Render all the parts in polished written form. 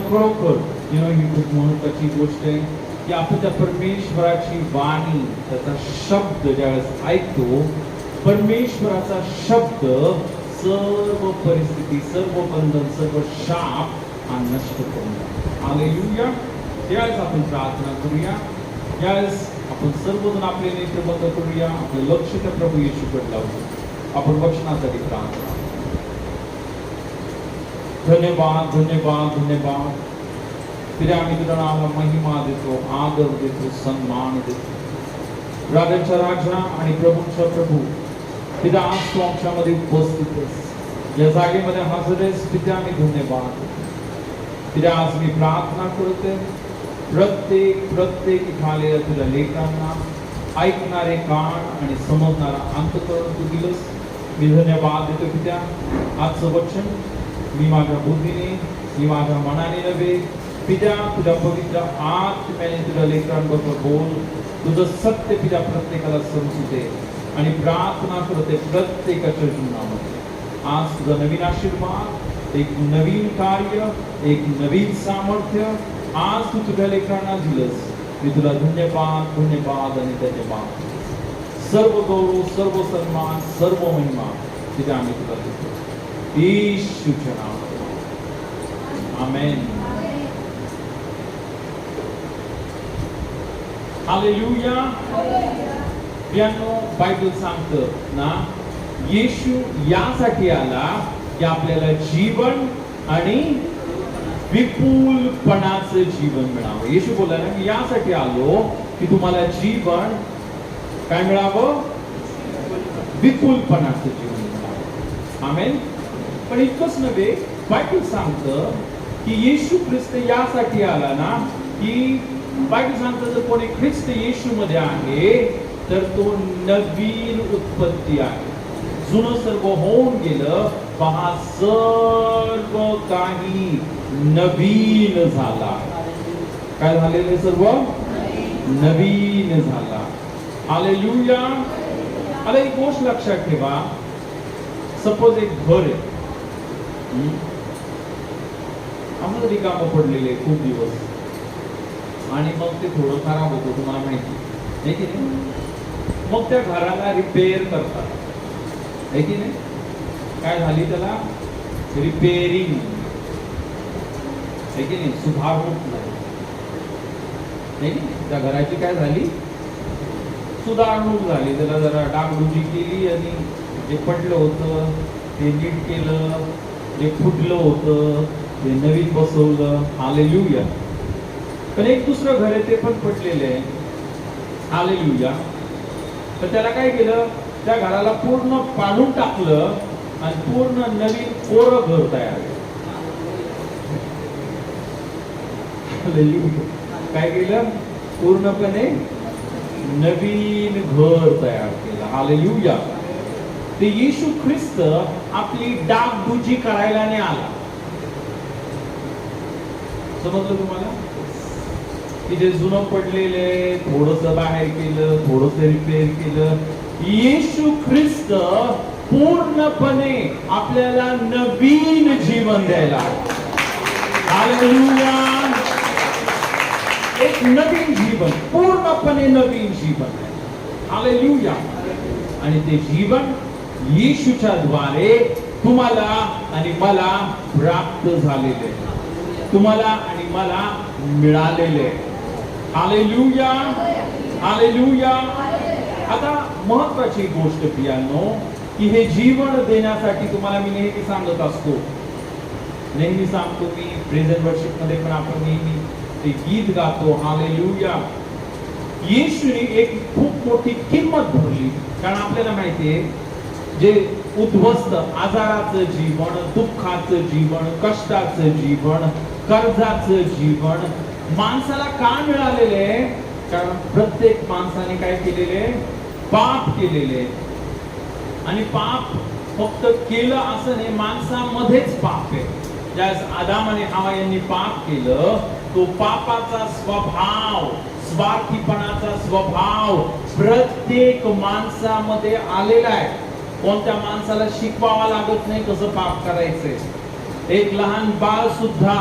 खरोखर ही खूप महत्वाची गोष्ट आहे की आपण त्या परमेश्वराची वाणी त्याचा शब्द ज्यावेळेस ऐकतो, परमेश्वराचा शब्द सर्व परिस्थिती, सर्व बंधन, सर्व शाप हा नष्ट करून टाकतो. हालेलुया. त्यावेळेस आपण प्रार्थना करूया. त्यावेळेस आपण सर्वजण आपले नेत्र बंद करूया, आपलं लक्ष त्या प्रभू येशूकडे लावूया. आपण वचनासाठी प्रार्थना. धन्यवाद, धन्यवाद, धन्यवाद. फिर आम्ही तुझ्या नावाला महिमा देतो, आदर देतो, सन्मान देतो. राजांचा राजा आणि प्रभूंचा प्रभू, पिता आज तू आमच्यामध्ये उपस्थित आहेस, या जागेमध्ये हजर आहेस. पिता आम्ही धन्यवाद. पिता आज मी प्रार्थना करते, प्रत्येक इथाले तुझ्या लेकरांना ऐकणारे कान आणि समजणारा अंतःकरण तू दिलंस. मी धन्यवाद देतो पिता. आजचं वचन मी माझ्या बुद्धीने, मी माझ्या मनाने नव्हे, पिता तुझ्या पवित्र आत्म्याने तुझ्या लेकरांबरोबर बोल. तुझं सत्य पिता प्रत्येकाला समजू दे आणि प्रार्थना करते प्रत्येकाच्या जीवनामध्ये आज तुझा नवीन आशीर्वाद, एक नवीन कार्य, एक नवीन सामर्थ्य आज तू तुझ्या लेकरांना दिलंस. मी तुला धन्यवाद, धन्यवाद आणि धन्यवाद. सर्व गौरव, सर्व सन्मान, सर्व महिमा तिथे आम्ही तुला देतो येशूच्या नावात. आमेन. हालेलुया. बायबल सांगतं ना, येशू यासाठी आला की आपल्याला जीवन आणि विपुलपणाचं जीवन मिळावं. येशू बोलला ना, मी यासाठी आलो की तुम्हाला जीवन काय मिळावं, विपुलपणाचं जीवन मिळावं. आमेन. पण इतकंच नव्हे, बायबल सांगतं की येशू ख्रिस्त यासाठी आला ना, की बायबल सांगतं जर कोणी ख्रिस्त येशू मध्ये आहे तर तो नवीन उत्पत्ती आहे. जुनं सर्व होऊन गेलं, पहा सर्व काही नवीन झाला. काय झालेलं सर्व नवीन झाला. हालेलुया. आता एक गोष्ट लक्षात ठेवा. सपोज एक घर आहे, आम्हाला रिकामं पडलेले खूप दिवस आणि मग ते थोडं खराब होतं, तुम्हाला माहिती आहे की नाही. मग त्या घराला रिपेअर करतात, आहे की नाही. काय झाली त्याला रिपेअरिंग, आहे की नाही, सुधारणूक झाली. त्या घराची काय झाली, सुधारणूक झाली. त्याला जरा डागडुजी केली आणि जे पडलं होतं ते नीट केलं, जे फुटलं होतं ते नवीन बसवलं. हालेलुया. पण एक दुसरं घर आहे ते पण पडलेलं आहे. हालेलुया. तर त्याला काय केलं, त्या घराला पूर्ण पाडून टाकलं आणि पूर्ण नवीन कोरं घर तयार केलं. काय केलं, पूर्णपणे नवीन घर तयार केलं. हालेलुया. ते येशू ख्रिस्त आपली डागडुजी करायला नाही आला. समजलं तुम्हाला, की जे जुनं पडलेले थोडस बाहेर केलं, थोडस रिपेअर केलं. येशू ख्रिस्त पूर्णपणे आपल्याला नवीन जीवन द्यायला. हालेलुया. एक नवीन जीवन, पूर्णपणे नवीन जीवन. हालेलुया. आणि ते जीवन येशूच्या द्वारे तुम्हाला आणि मला प्राप्त झालेले, तुम्हाला आणि मला मिळालेले. हालेलुया. हालेलुया. आता महत्वाची गोष्ट प्रियांनो, की हे जीवन देण्यासाठी तुम्हाला मी नेहमी सांगत असतो, नेहमी सांगतो मी, प्रेझेंट वर्शिप मध्ये पण आपण नेहमी ते गीत गातो. हालेलुया. येशूने एक खूप मोठी किंमत भरली. कारण आपल्याला माहितीये, जे उद्ध्वस्त आजाराचं जीवन, दुःखाचं जीवन, कष्टाचं जीवन, कर्जाचं जीवन माणसाला का मिळालेले, कारण प्रत्येक माणसाने काय केलेले, पाप केलेले. आणि पाप फक्त केलं असं नाही, माणसामध्येच पाप आहे. ज्यावेळेस आदाम आणि हवा यांनी पाप केलं, तो पापाचा स्वभाव, स्वार्थीपणाचा स्वभाव प्रत्येक माणसामध्ये आलेला आहे. कोणत्या माणसाला शिकवावा लागत नाही कसं पाप करायचंय. एक लहान बाळ सुद्धा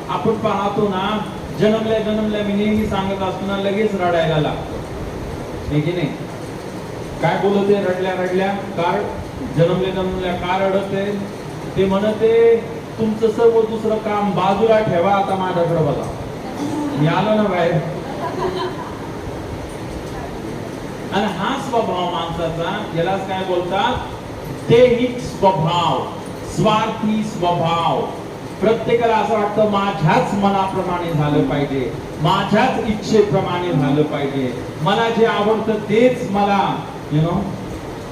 आपण पाहतो ना, जन्मल्या मी नेहमी सांगत असतो ना, लगेच रडायला लागतो, हे की नाही? काय बोलते रडल्या कार जन्मल्या का रडते? ते म्हणते तुमचं सर्व दुसरं काम बाजूला ठेवा, आता माझ्याकडे बघा, मी आलो ना बाहेर. आणि हा स्वभाव माणसाचा, यालाच काय बोलतात? दैहिक स्वभाव, स्वार्थी स्वभाव. प्रत्येकाला असं वाटतं माझ्याच मनाप्रमाणे झालं पाहिजे, माझ्याच इच्छेप्रमाणे झालं पाहिजे, मला जे आवडतं तेच मला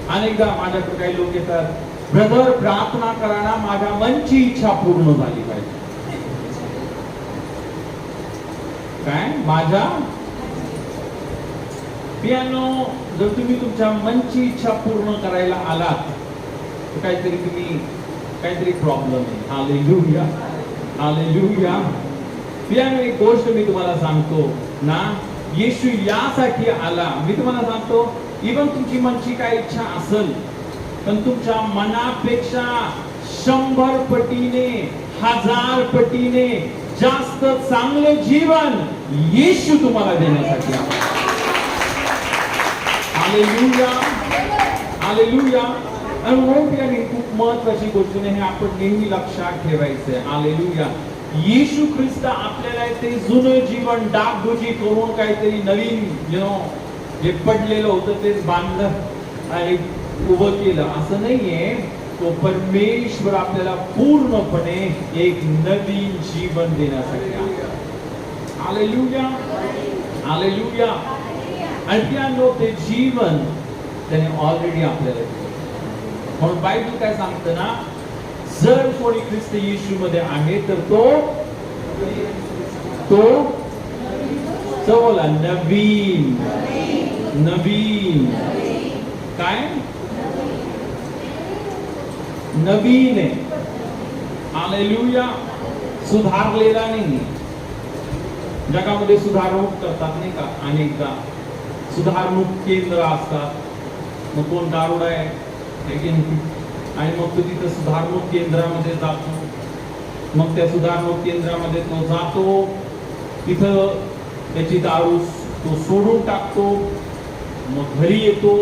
अनेकदा माझ्याकडे काही लोक येतात, ब्रदर प्रार्थना करा ना, माझ्या मनची इच्छा पूर्ण झाली पाहिजे. काय माझ्या पियानो, जर तुम्ही तुमच्या मनची इच्छा पूर्ण करायला आलात तर काहीतरी प्रॉब्लेम आहे. Hallelujah, hallelujah. पियानो, एक गोष्ट मी तुम्हाला सांगतो ना, येशू यासाठी आला. मी तुम्हाला सांगतो, इवन तुमची मनची काय इच्छा असेल, पण तुमच्या मनापेक्षा 100 पटीने 1000 पटीने जास्त चांगलं जीवन येशू तुम्हाला देण्यासाठी आला. Hallelujah, hallelujah. आणि म्हणून खूप महत्वाची गोष्ट नाही, आपण नेहमी लक्षात ठेवायचंय. हालेलुया. येशू ख्रिस्त आपल्याला ते जुनं जीवन डागडुजी करून काहीतरी नवीन जे पडलेलं होतं तेच बांधलं आणि उभं केलं असं नाहीये. तो परमेश्वर आपल्याला पूर्णपणे एक नवीन जीवन देण्यासाठी आला. Hallelujah, hallelujah. आणि त्यानं ते जीवन त्याने ऑलरेडी आपल्याला दिलं. म्हणून बायबल काय सांगतं ना, जर कोणी ख्रिस्त येशू मध्ये आहे तर तो बोला नवीन काय नवीन आहे. हालेलुया. सुधारलेला नाही. जगामध्ये सुधारणूक करतात नाही का, अनेकदा सुधारणूक केंद्र असतात. मग कोण दारुडा आहे आणि मग तो तिथं सुधारणूक केंद्रामध्ये जातो. मग त्या सुधारणूक केंद्रामध्ये तो जातो, तिथं त्याची दारू तो सोडून टाकतो. मग घरी येतो,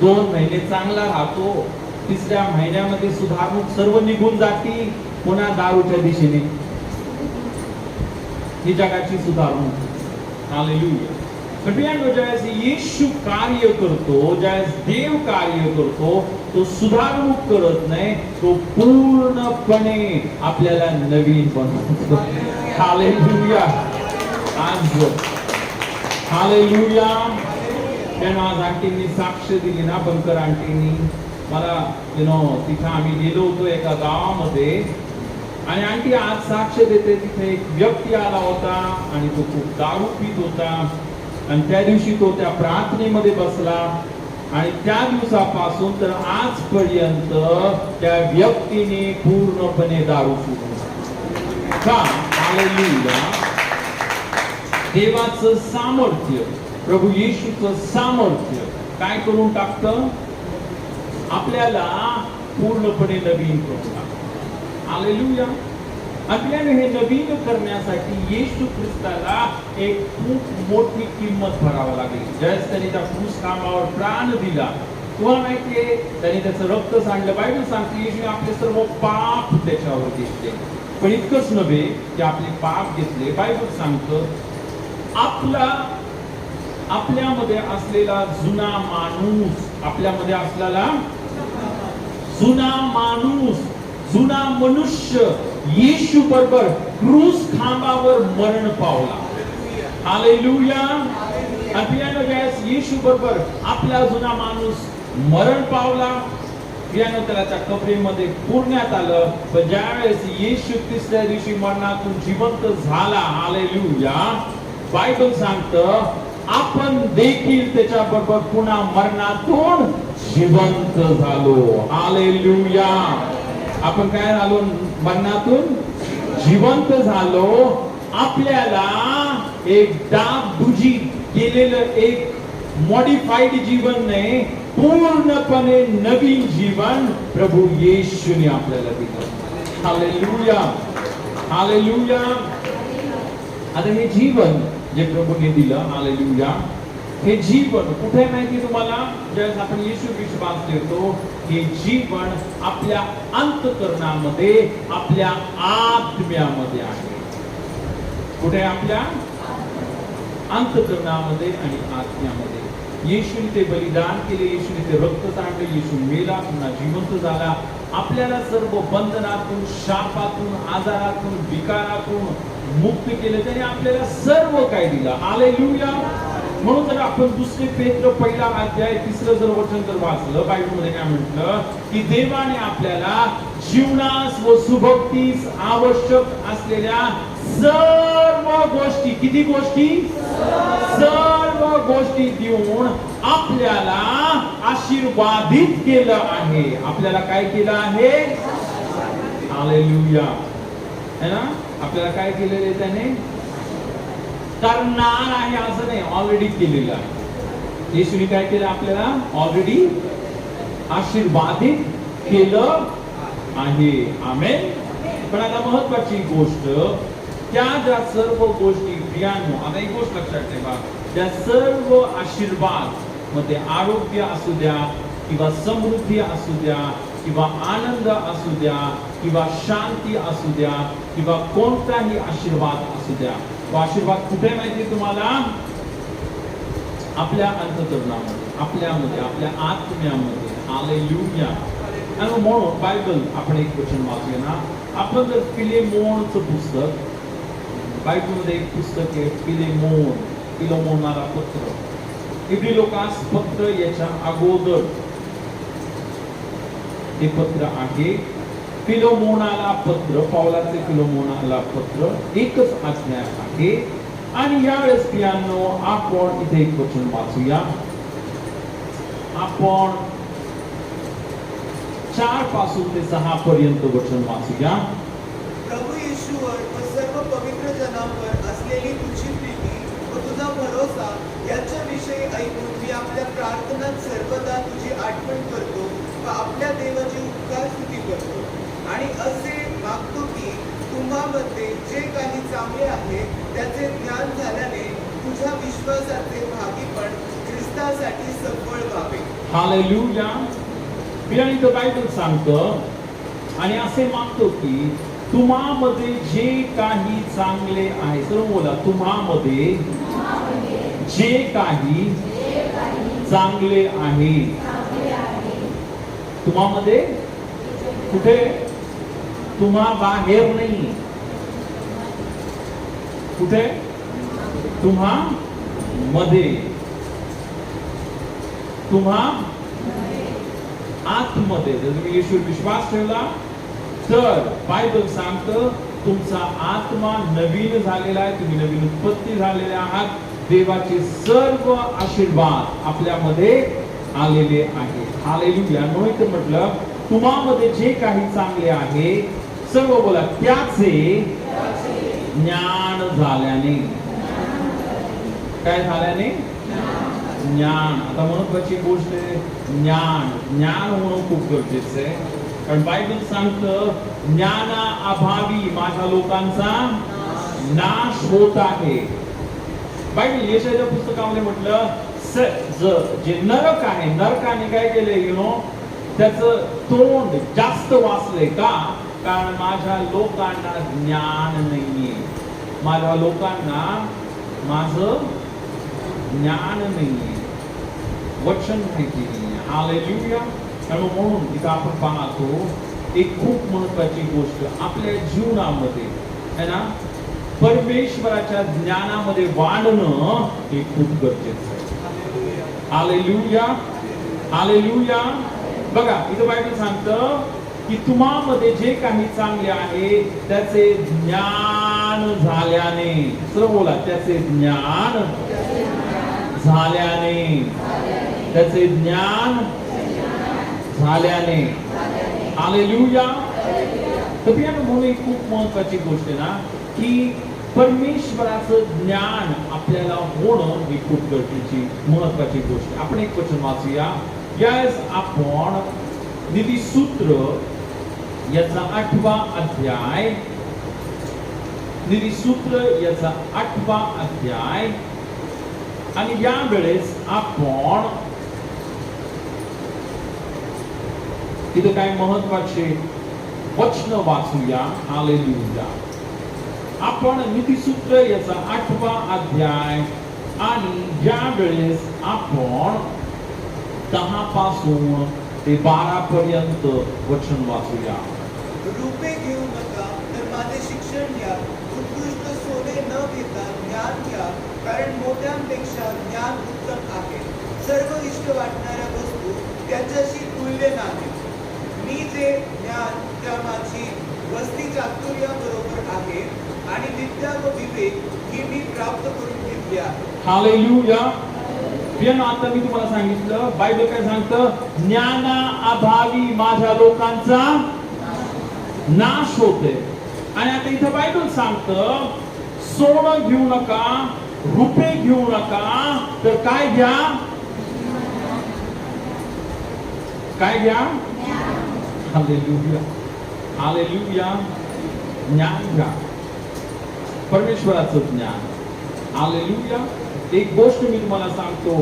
2 महिने चांगला राहतो, 3ऱ्या महिन्यामध्ये सुधारणूक सर्व निघून जाती, पुन्हा दारूच्या दिशेने. ही जगाची सुधारणूक. हालेलुया. ज्यावेळेस येशू कार्य करतो, ज्यावेळेस देव कार्य करतो, तो सुधारणूक करत नाही, तो पूर्णपणे आपल्याला नवीन बनवतो. हालेलुया. हालेलुया. आज आंटींनी साक्ष दिली ना, बनकर आंटींनी मला तिथं आम्ही गेलो होतो एका गावामध्ये, आणि आंटी आज साक्ष देते, तिथे एक व्यक्ती आला होता आणि तो खूप दारू पीत होता. आणि त्या दिवशी तो त्या प्रार्थनेमध्ये बसला, आणि त्या दिवसापासून तर आजपर्यंत त्या व्यक्तीने पूर्णपणे दारू सोडून का. हालेलुया. देवाचं सामर्थ्य, प्रभू येशूचं सामर्थ्य काय करून टाकतं, आपल्याला पूर्णपणे नवीन करून टाकतं. हालेलुया. आपल्याला हे नवीन करण्यासाठी येशू ख्रिस्ताला एक खूप मोठी किंमत भरावी लागली. ज्यावेळेस त्याने त्या क्रूस खांबावर प्राण दिला, तुम्हाला माहितीये त्याने त्याचं रक्त सांडलं. बायबल सांगते येशूने आपले सर्व पाप त्याच्यावर घेतले. पण इतकंच नव्हे की आपले पाप घेतले, बायबल सांगतं आपल्यामध्ये असलेला जुना माणूस, आपल्यामध्ये असलेला जुना माणूस, जुना मनुष्य येशू बरोबर क्रूस खांबावर मरण पावला. हालेलुया. येशू बरोबर आपला जुना माणूस मरण पावला, त्याला त्या कबरेमध्ये पुरण्यात आलं. पण ज्यावेळेस येशू 3ऱ्या दिवशी मरणातून जिवंत झाला, हालेलुया, बायबल सांगतं आपण देखील त्याच्या बरोबर पुन्हा मरणातून जिवंत झालो. हालेलुया. आपण काय झालो, मरणातून जिवंत झालो. आपल्याला एक डागडुजी केलेलं एक मॉडिफाईड जीवन नाही, पूर्णपणे नवीन जीवन प्रभू येशूने आपल्याला दिलं. हालेलुया. हालेलुया. आता हे जीवन जे प्रभूने दिलं, हालेलुया, हे जीवन कुठे आहे माहिती तुम्हाला? ज्यावेळेस आपण येशू विश्वास ठेवतो, हे जीवन आपल्या अंतःकरणामध्ये, आपल्या आत्म्यामध्ये आहे. कुठे? आपल्या अंतःकरणामध्ये आणि आत्म्यामध्ये. येशूने ते बलिदान केले, येशूने ते रक्त सांडले, येशू मेला, पुन्हा जिवंत झाला. आपल्याला सर्व बंधनातून, शापातून, आजारातून, विकारातून मुक्त केले. त्याने आपल्याला सर्व काही दिलं. हालेलुया. म्हणून जर आपण दुसरे पेत्र पहिला अध्याय 3 जर वचन जर वाचलं, बायबलमध्ये काय म्हटलं की देवाने आपल्याला जीवनास व सुभक्तीस आवश्यक असलेल्या सर्व गोष्टी, किती गोष्टी? सर्व गोष्टी देऊन आपल्याला आशीर्वादित केलं आहे. आपल्याला काय केलं आहे? हालेलुया. है ना? आपल्याला काय केलेलं आहे त्याने? करणार आहे असं नाही, ऑलरेडी केलेलं आहे. येशूने काय केलं? आपल्याला ऑलरेडी आशीर्वादित केलं आहे. आमेन. पण आता महत्वाची गोष्ट, त्या ज्या सर्व गोष्टी प्रियांनो, आता एक गोष्ट लक्षात ठेवा, त्या सर्व आशीर्वाद मध्ये आरोग्य असू द्या, किंवा समृद्धी असू द्या, किंवा आनंद असू द्या, किंवा शांती असू द्या, किंवा कोणताही आशीर्वाद असू द्या, तो आशीर्वाद कुठे माहिती तुम्हाला? आपल्या अंतःकरणामध्ये, आपल्यामध्ये, आपल्या आत्म्यामध्ये. हालेलुया. आणि म्हणून बायबल आपण एक वचन वाचूया ना. आपण जर फिलेमोनचं पुस्तक, बायबलमध्ये एक पुस्तक आहे फिलेमोन, फिलेमोनाला पत्र, इब्री लोकास पत्र, याच्या अगोदर हे पत्र आहे. फिलोमोनाला पत्र, पौलाचे फिलोमोनाला पत्र, एकच अध्याय आहे. आणि यावेळेस प्रियांनो, आपण इथे एक वचन वाचूया. आपण 4 पासून ते 6 पर्यंत वचन वाचूया. प्रभू येशूवर व सर्व पवित्र जनांवर असलेली तुझी प्रीती व तुझा भरोसा याच्या विषयी ऐकून मी आपल्या प्रार्थनात सर्वदा तुझी आठवण करतो व आपल्या देवाची उपकार स्तुती करतो. आणि असे मागतो की तुम्हामध्ये जे काही चांगले आहे त्याचे ज्ञान झाल्याने तुझ्या विश्वासाचे भागीपण ख्रिस्तासाठी सफळ व्हावे. हालेलुया. बियाणी तर बायबल सांगतं, आणि असे मागतो की तुम्हामध्ये जे काही चांगले आहे, सर्व बोला, तुम्हामध्ये जे काही चांगले आहे. तुम्हामध्ये कुठे? तुम्हा बाहेर नाही. कुठे? तुम्हा मध्ये, तुम्हा आतमध्ये. जर तुम्ही येशूवर विश्वास ठेवला तर बायबल सांगतं तुमचा आत्मा नवीन झालेला आहे, तुम्ही नवीन उत्पत्ती झालेले आहात. देवाचे सर्व आशीर्वाद आपल्यामध्ये आलेले आहेत. हालेलुया. म्हणून तर म्हटलं तुम्हामध्ये जे काही चांगले आहे, सर्व बोला, त्याचे ज्ञान झाल्याने. काय झाल्याने? ज्ञान. आता महत्वाची गोष्ट आहे ज्ञान. ज्ञान होणं खूप गरजेचं आहे. कारण बायबल सांगतं ज्ञाना अभावी माझ्या लोकांचा नाश होत आहे. बायबल यशाच्या पुस्तकामध्ये म्हटलं जे नरक आहे, नरकाने काय केले? त्याचं तोंड जास्त वाचलंय. का? कारण माझ्या लोकांना ज्ञान नाहीये. माझ्या लोकांना माझं ज्ञान नाहीये, वचन माहिती नाहीये. हालेलुया. म्हणून इथं आपण पाहतो एक खूप महत्वाची गोष्ट आपल्या जीवनामध्ये है ना, परमेश्वराच्या ज्ञानामध्ये वाढणं हे खूप गरजेचं आहे. हालेलुया. हालेलुया. बघा इथं बायबल सांगतं की तुम्हामध्ये जे काही चांगले आहे त्याचे ज्ञान झाल्याने. सर्व बोला, त्याचे ज्ञान झाल्याने. त्याचे ज्ञान झाल्याने. हालेलुया. तर म्हणून खूप महत्वाची गोष्ट आहे ना की परमेश्वराचं ज्ञान आपल्याला होणं ही खूप गरजेची महत्वाची गोष्ट. आपण एक वचन वाचूया. यास आपण नीतिसूत्र याचा 8वा अध्याय नीतिसूत्र याचा 8वा अध्याय आणि या वेळेस आपण इथे काय महत्वाचे वचन वाचूया. हालेलुया. आपण नीतिसूत्र याचा 8वा अध्याय आणि या वेळेस आपण 10 पासून ते 12 पर्यंत वचन वाचूया. रूपे घेऊ नका, तर माझे शिक्षण घ्या. उत्कृष्ट सोने न घेता ज्ञान घ्या, कारण मोठ्यांपेक्षा ज्ञान उत्तम आहे. सर्व इष्ट वाटणाऱ्या वस्तू त्याच्याशी तुल्य नाही. मी जे ज्ञान त्या माझी वस्ती चातुर्याबरोबर आहे आणि विद्या व विवेक ही मी प्राप्त करून घेतली आहे. हालेलुया. प्रिय आता मी तुम्हाला सांगितलं बायबल काय सांगतं, ज्ञाना अभावी माझ्या लोकांचा नाश होते. आणि आता इथं बायबल सांगतं सोनं घेऊ नका, रुपये घेऊ नका, तर काय घ्या? काय घ्या? हालेलुया. हालेलुया. ज्ञान घ्या, परमेश्वराचं ज्ञान. हालेलुया. एक गोष्ट मी तुम्हाला सांगतो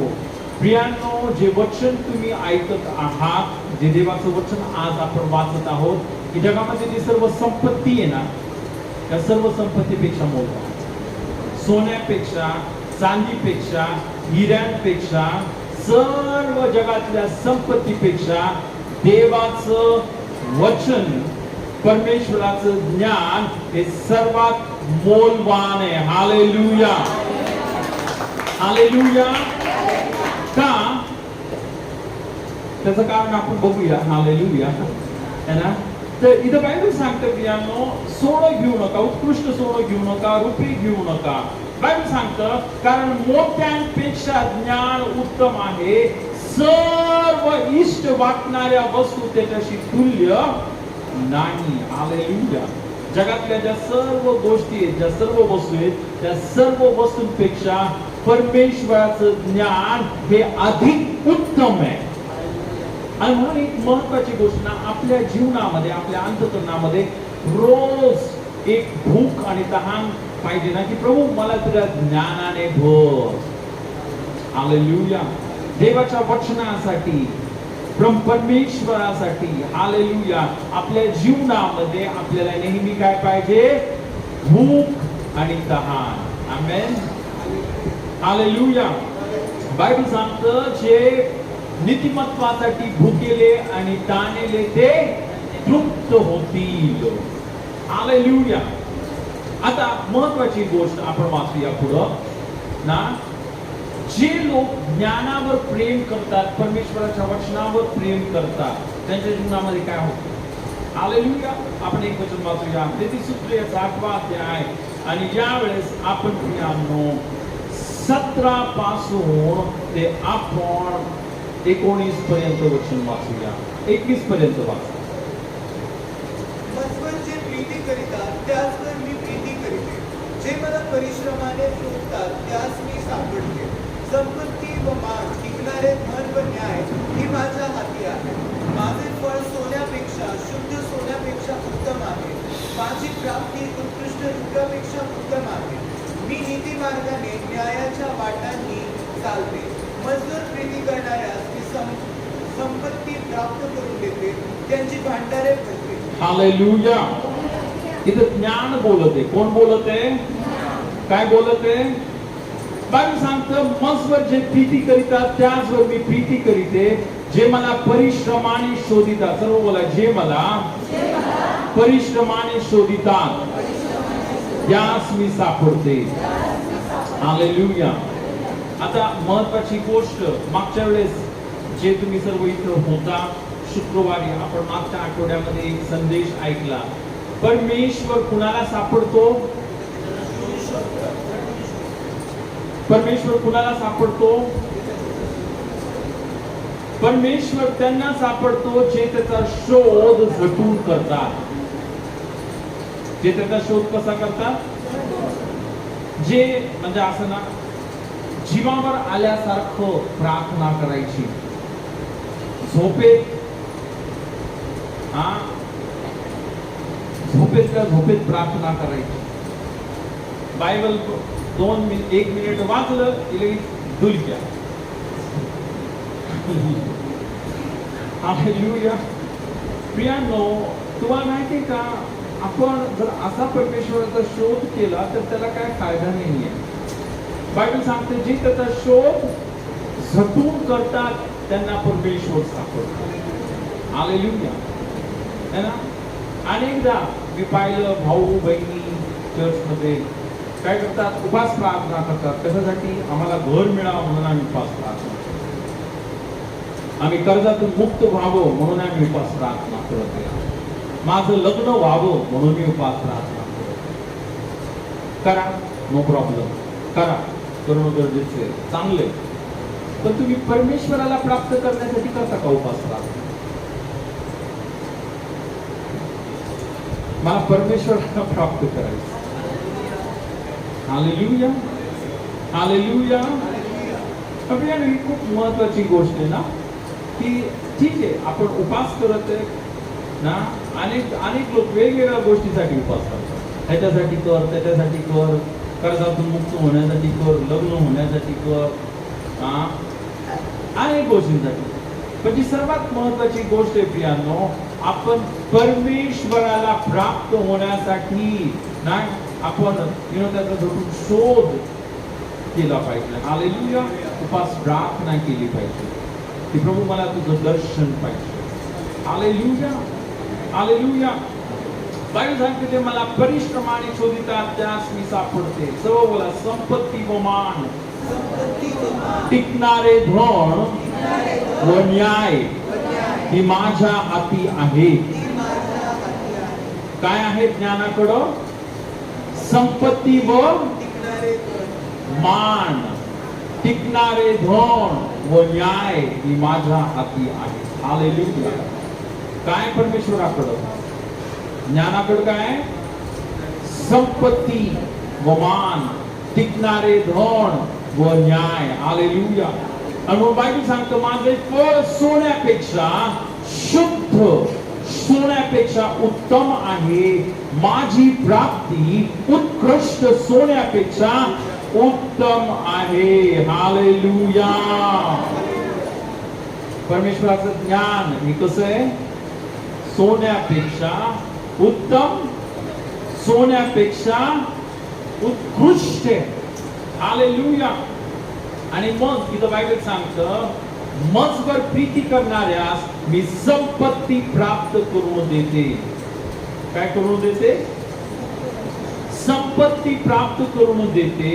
प्रियांनो, जे वचन तुम्ही ऐकत आहात, जे देवाचं वचन आज आपण वाचत आहोत, की जगामध्ये जी सर्व संपत्ती आहे ना, त्या सर्व संपत्तीपेक्षा मोठा, सोन्यापेक्षा, चांदीपेक्षा, हिऱ्यांपेक्षा, सर्व जगातल्या संपत्तीपेक्षा देवाचं वचन, परमेश्वराचं ज्ञान हे सर्वात मोलवान आहे. हालेलुया. हालेलुया. का? त्याचं कारण आपण बघूया. हालेलुया. है ना? तर इथं बायबल सांगतं की यानो सोनं घेऊ नका, उत्कृष्ट सोनं घेऊ नका, रुपये घेऊ नका. बायबल सांगतं कारण मोठ्यांपेक्षा ज्ञान उत्तम आहे. सर्व इष्ट वाटणाऱ्या वस्तू त्याच्याशी तुल्य नाही. हालेलुया. जगातल्या ज्या सर्व गोष्टी आहेत, ज्या सर्व वस्तू आहेत, त्या सर्व वस्तूंपेक्षा परमेश्वराचं ज्ञान हे अधिक उत्तम आहे. आणि म्हणून एक महत्वाची गोष्ट ना, आपल्या जीवनामध्ये, आपल्या अंतःकरणामध्ये रोज एक भूक आणि तहान पाहिजे ना, की प्रभू मला तुझ्या ज्ञानाने भर. हालेलुया. देवाच्या वचनासाठी, परमेश्वरासाठी. हालेलुया. आपल्या जीवनामध्ये आपल्याला नेहमी काय पाहिजे? भूक आणि तहान. आमेन. हालेलुया. बायबल सांगतं जे नीतिमत्वासाठी भुकेले आणि ताणेले ते तृप्त होतील. हालेलुया. आता महत्वाची गोष्ट आपण वाचूया पुढं ना. जे लोक ज्ञानावर प्रेम करतात, परमेश्वराच्या वचनावर प्रेम करतात, त्यांच्या जीवनामध्ये काय होतं? हालेलुया. आपण एक वचन वाचूया. नीतिसूत्र याचा 8वा अध्याय आणि यावेळेस आपण प्रियांनो 17 पासून ते आपण 19 पर्यंत वचन वाचूया. 21 पर्यंत वाचू. मजवर जे प्रीती करीतात त्याचवर मी प्रीती करीते. जे मला परिश्रमाने शोधतात त्यास मी सापडते. संपत्ती व मान, टिकणारे धन व न्याय ही माझ्या हाती आहे. माझे फळ सोन्यापेक्षा, शुद्ध सोन्यापेक्षा उत्तम आहे. माझी प्राप्ती उत्कृष्ट रुपयापेक्षा उत्तम आहे. मी नीती मार्गाने न्यायाच्या वाटांनी चालते. मजदूर प्रीती करणाऱ्यास मी संपत्ती प्राप्त करून देते, त्यांची भांडारे भरते. हालेलुया. इथं ज्ञान बोलत आहे. कोण बोलत आहे? काय बोलत आहे? बायबल सांगतं मजवर जे प्रीती करीतात त्याचवर मी प्रीती करीते. जे मला परिश्रमाने शोधितात, सर्व बोला, जे मला परिश्रमाने शोधितात यास मी सापडते. हालेलुया. आता महत्वाची गोष्ट, मागच्या वेळेस जे तुम्ही सर्व इथं होता, शुक्रवारी आपण मागच्या आठवड्यामध्ये एक संदेश ऐकला. परमेश्वर कुणाला सापडतो? परमेश्वर कुणाला सापडतो? परमेश्वर त्यांना सापडतो जे त्याचा शोध झटून करतात. जे त्याचा शोध कसा करतात? जे म्हणजे असं ना, जीवावर आल्यासारखं प्रार्थना करायची, झोपेत झोपेतल्या झोपेत प्रार्थना करायची. बायबल 1 मिनिट वाचलं की लगेच डुलक्या. हालेलुया. प्रियांनो, तुम्हाला माहिती आहे का, आपण जर असा परमेश्वराचा शोध केला तर त्याला काय फायदा नाहीये. बायबल सांगते जे त्याचा शोध झटून करतात त्यांना परमेश्वर सापडतात. हालेलुया. है ना. अनेकदा मी पाहिलं भाऊ बहिणी चर्चमध्ये काय करतात, उपास प्रार्थना करतात. कशासाठी? आम्हाला घर मिळावं म्हणून आम्ही उपास प्रार्थना करतो. आम्ही कर्जातून मुक्त व्हावं म्हणून आम्ही उपास प्रार्थना करत आहे. माझं लग्न व्हावं म्हणून मी उपास प्रार्थना करत. करा, नो प्रॉब्लेम, करा, करणं गरजेचं आहे, चांगले. पण तुम्ही परमेश्वराला प्राप्त करण्यासाठी करता का उपास प्रार्थना? मला परमेश्वराला प्राप्त करायचं. हालेलुया. हालेलुया. ही खूप महत्वाची गोष्ट आहे ना, की ठीक आहे आपण उपास करत आहे ना. अनेक लोक वेगवेगळ्या गोष्टीसाठी उपास करतात. ह्याच्यासाठी कर, त्याच्यासाठी कर, कर्जातून मुक्त होण्यासाठी कर, लग्न होण्यासाठी कर, अनेक गोष्टींसाठी. पण जी सर्वात महत्वाची गोष्ट आहे प्रियांनो, आपण परमेश्वराला प्राप्त होण्यासाठी नाही आपण त्याचा धरून शोध केला पाहिजे. हालेलुया. उपास प्रार्थना केली पाहिजे की प्रभू मला तुझं दर्शन पाहिजे. हालेलुया. हालेलुया. बायबल सांगते ते मला परिश्रमाने शोधितात त्यास मी सापडते. सर्व बोला, संपत्ती व मान, टिकणारे धन व न्याय ही माझ्या हाती आहे. काय आहे ज्ञानाकडं? संपत्ती व मान, टिकणारे धन व न्याय ही माझ्या हाती आहे. हालेलुया. काय परमेश्वराकडं? ज्ञानाकडं काय? संपत्ती व मान, टिकणारे धन व न्याय. हालेलुया. आणि मग बायबल सांगतं माझे फळ सोन्यापेक्षा शुद्ध, सोन्यापेक्षा उत्तम आहे. माझी प्राप्ती उत्कृष्ट सोन्यापेक्षा उत्तम आहे. हालेलुया. परमेश्वराचं ज्ञान हे कसं आहे? सोन्यापेक्षा उत्तम, सोन्यापेक्षा उत्कृष्ट. हालेलुया. आणि मग इथं बायबल सांगतं मजवर प्रीती करणाऱ्यास मी संपत्ती प्राप्त करून देते. काय करून देते? संपत्ती प्राप्त करून देते,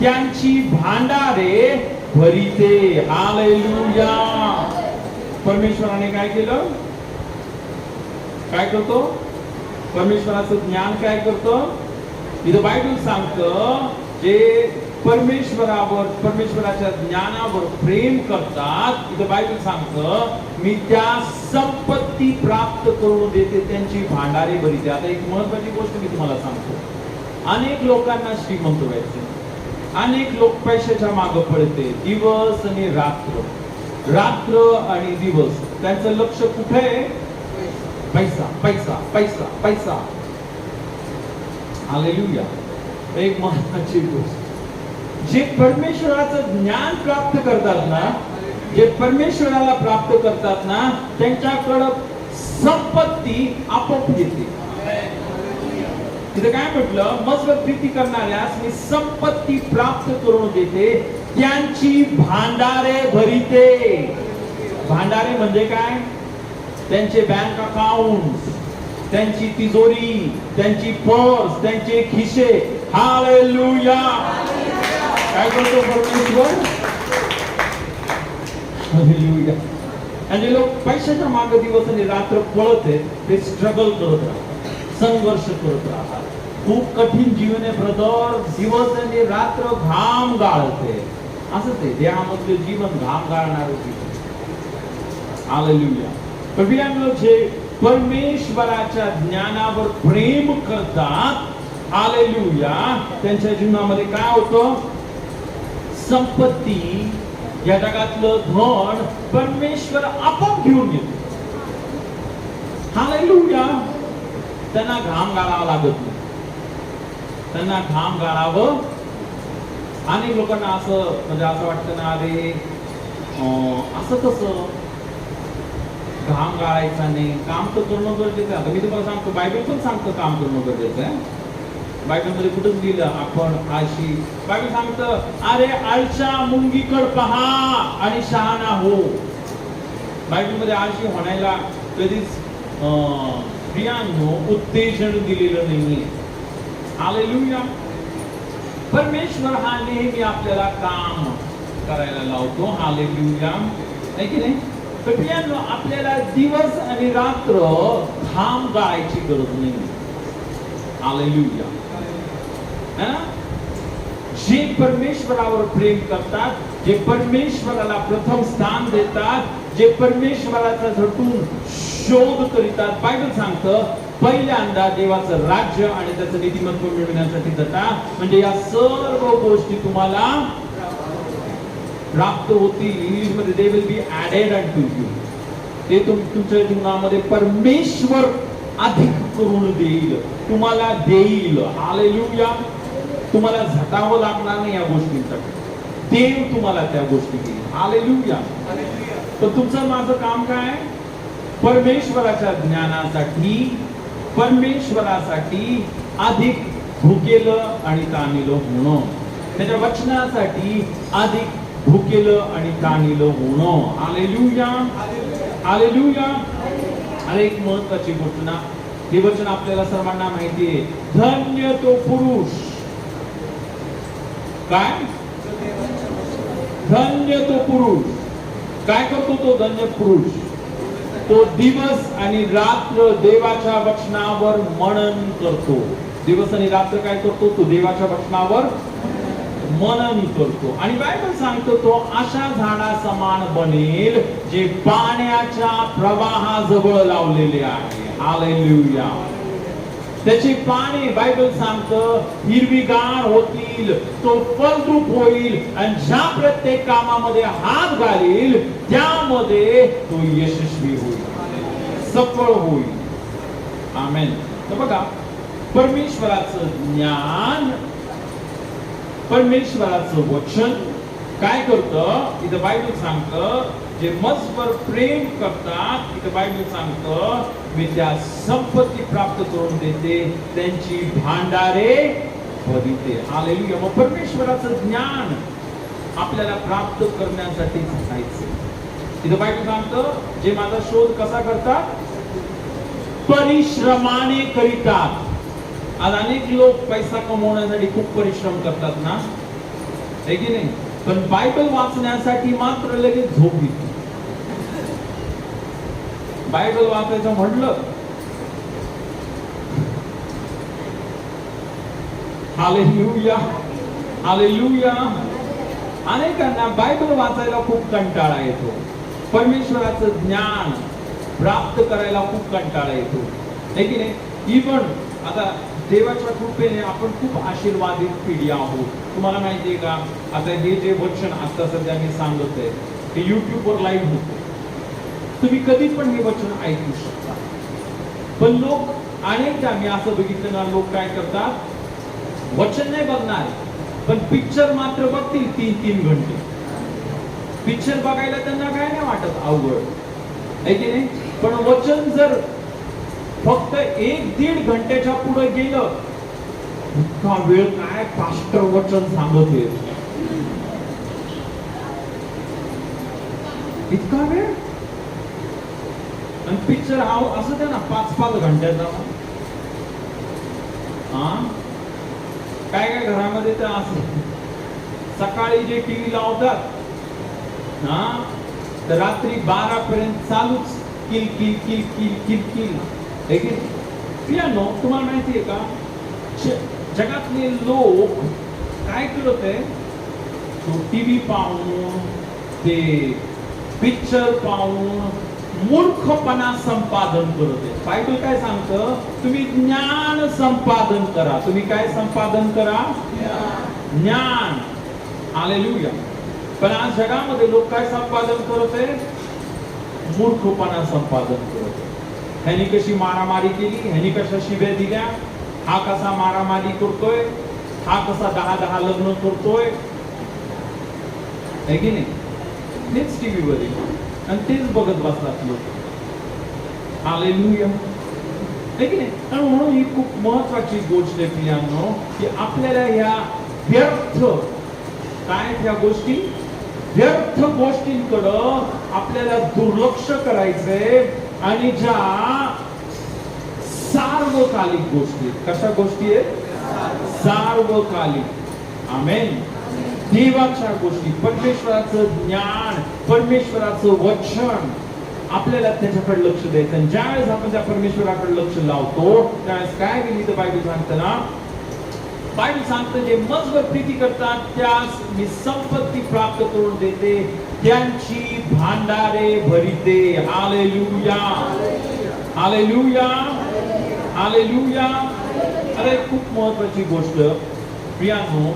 त्यांची भांडारे भरिते. हालेलुया. परमेश्वराने काय केलं? काय करतो? परमेश्वराचं ज्ञान काय करतं? इथं बायबल सांगतं जे परमेश्वरावर, परमेश्वराच्या ज्ञानावर प्रेम करतात, इथं बायबल सांगतं मी त्या संपत्ती प्राप्त करून देते, त्यांची भांडारे भरिते. आता एक महत्वाची गोष्ट मी तुम्हाला सांगतो. अनेक लोकांना श्रीमंत व्हायचे, अनेक लोक पैशाच्या मागे पडते, दिवस आणि रात्र, रात्र आणि दिवस त्यांचं लक्ष कुठे आहे? पैसा, पैसा, पैसा, पैसा. हालेलुया. एक महत्वाची गोष्ट, जे परमेश्वराचं ज्ञान प्राप्त करतात ना, जे परमेश्वराला प्राप्त करतात ना, त्यांच्याकडं संपत्ती आपोआप येते. तिथे काय म्हटलं? मजवर प्रीती करणाऱ्यास मी संपत्ती प्राप्त करून देते, त्यांची भांडारे भरिते. भांडारे म्हणजे काय? त्यांचे बँक अकाउंट, त्यांची तिजोरी, त्यांची पर्स, त्यांचे खिसे. हालेलुया. काय करतो परमेश्वर? हालेलुया. आणि लोक पैशाच्या मागे दिवस आणि रात्र पळत आहेत, ते स्ट्रगल करत राहतात, संघर्ष करत राहतात. खूप कठीण जीवन आहे ब्रदर. दिवस आणि रात्र घाम गाळते. असंच आहे देहामधले जीवन, घाम गाळणारं जीवन. हालेलुया. पण जे परमेश्वराच्या ज्ञानावर प्रेम करतात, हालेलुया, त्यांच्या जीवनामध्ये काय होतं? संपत्ती, या जगातलं धन परमेश्वर आपोआप घेऊन येतो. हालेलुया. त्यांना घाम गाळावा लागत नाही. त्यांना घाम गाळावं. अनेक लोकांना असं म्हणजे असं वाटतं ना, अरे असं कसं घाम गाळायचा नाही, काम तर करणं गरजेचं आहे. मी तुम्हाला सांगतो, बायबल पण सांगतं काम करणं गरजेचं आहे. बायबलमध्ये कुठंच लिहिलं आपण आळशी. बायबल सांगतं, अरे आळशा मुंगीकड पहा आणि शहाणा हो. बायबलमध्ये आळशी होण्याला कधीच स्त्रियांनो उत्तेजन दिलेलं नाहीये. हालेलुया. परमेश्वर हा नेहमी आपल्याला काम करायला लावतो. हालेलुया. आहे की नाही? तर प्रियांनो, आपल्याला दिवस आणि रात्र घाम गाळायची गरज नाही. हालेलुया. है ना? जे परमेश्वरावर प्रेम करतात, जे परमेश्वराला प्रथम स्थान देतात, जे परमेश्वराचा झटून शोध करीतात, बायबल सांगतं पहिल्यांदा देवाचं राज्य आणि त्याचं नीतिमत्व मिळवण्यासाठी जाता, म्हणजे या सर्व गोष्टी तुम्हाला प्राप्त होतील. इंग्लिशमध्ये they will be added unto you. ते तुमच्या जीवनामध्ये परमेश्वर अधिक करून देईल, तुम्हाला देईल. हालेलुया. तुम्हाला झटावं लागणार नाही या गोष्टींसाठी. देव तुम्हाला त्या गोष्टी देईल. हालेलुया. तर तुमचं माझं काम काय? परमेश्वराच्या ज्ञानासाठी, परमेश्वरासाठी अधिक भुकेलं आणि ताणलेलं होणं, त्याच्या वचनासाठी अधिक भुकेलं आणि ताणलेलं होणं. हालेलुया. हालेलुया. आणि एक महत्वाची गोष्ट ना, हे वचन आपल्याला सर्वांना माहिती आहे. धन्य तो पुरुष. काय? धन्य तो पुरुष. काय करतो तो धन्य पुरुष? तो दिवस आणि रात्र देवाच्या वचनावर मनन करतो. दिवस आणि रात्र काय करतो? तो देवाच्या वचनावर मनन करतो. आणि बायबल सांगतो तो अशा झाडा समान बनेल जे पाण्याच्या प्रवाहाजवळ लावलेले आहे. हालेलुया. त्याची पाने बायबल सांगतं हिरवीगार होतील, तो फलद्रूप होईल आणि ज्या प्रत्येक कामामध्ये हात घालील त्यामध्ये तो यशस्वी होईल, सफळ होईल. आमेन. तर बघा, परमेश्वराचं ज्ञान, परमेश्वराचं वचन काय करतं? इथं बायबल सांगतं जे मजवर प्रेम करतात, इथं बायबल सांगतं मी त्या संपत्ती प्राप्त करून देते, त्यांची भांडारे भरिते. हालेलुया. मग परमेश्वराचं ज्ञान आपल्याला प्राप्त करण्यासाठी सांगायचं. इथं बायबल सांगतं जे माझा शोध कसा करतात? परिश्रमाने करीतात. आज अनेक लोक पैसा कमवण्यासाठी खूप परिश्रम करतात ना, है की नाही? पण बायबल वाचण्यासाठी मात्र लगेच झोप येते. बायबल वाचायचं म्हटलं, हालेलुया, हालेलुया. अनेकांना बायबल वाचायला खूप कंटाळा येतो. परमेश्वराचं ज्ञान प्राप्त करायला खूप कंटाळा येतो, है की नाही? इव्हन आता देवाच्या कृपेने आपण खूप आशीर्वादित पिढी आहोत. तुम्हाला माहिती आहे का, आता हे जे वचन आता सध्या मी सांगत आहे ते युट्यूबवर लाईव्ह होतं. तुम्ही कधी पण हे वचन ऐकू शकता. पण लोक अनेकदा मी असं बघितलं ना, लोक काय करतात, वचन नाही बघणार पण पिक्चर मात्र बघतील 3-3 घंटे. पिक्चर बघायला त्यांना काय नाही वाटत अवघड, है की नाही? पण वचन जर फक्त 1-1.5 घंट्याच्या पुढे गेलं, इतका वेळ काय पास्टर वचन सांगत आहे, इतका वेळ. आणि पिक्चर हा असं ते ना 5-5 घंट्याचा. काय काय घरामध्ये तर असं सकाळी जे टीव्ही लावतात तर रात्री 12 पर्यंत चालूच, किल किल किल किल किल किल. पियानो, तुम्हाला माहिती आहे का, जगातले लोक काय करत आहे, तो टीव्ही पाहून, ते पिक्चर पाहून मूर्खपणा संपादन करत आहे. बायबल काय सांगतं? तुम्ही ज्ञान संपादन करा. तुम्ही काय संपादन करा? ज्ञान. हालेलुया. पण आज जगामध्ये लोक काय संपादन करत आहे? मूर्खपणा संपादन करत आहे. ह्यानी कशी मारामारी केली, ह्यानी कशा शिव्या दिल्या, हा कसा मारामारी करतोय, हा कसा 10 लग्न करतोय, है की नाही? तेच टीव्ही वर आहे आणि तेच बघत बसतात लोक. हालेलुया, है की नाही? आणि म्हणून ही खूप महत्वाची गोष्ट आहे प्रियांनो, की आपल्याला ह्या व्यर्थ काय ह्या गोष्टी, व्यर्थ गोष्टींकडं आपल्याला दुर्लक्ष करायचंय आणि ज्या सार्वकालिक गोष्टी, कशा गोष्टी आहेत? सार्वकालिक. आमेन. देवाच्या गोष्टी, परमेश्वराचं ज्ञान, परमेश्वराचं वचन, आपल्याला त्याच्याकडे लक्ष द्यायचं. आणि ज्यावेळेस आपण त्या परमेश्वराकडे लक्ष लावतो त्यावेळेस काय केली तर बायबल सांगतं ना, बायबल सांगतं जे मजवर प्रीती करतात त्यास मी संपत्ती प्राप्त करून देते, त्यांची भांडारे भरिते. Hallelujah, hallelujah, hallelujah. अरे खूप महत्वाची गोष्ट प्रियांनो,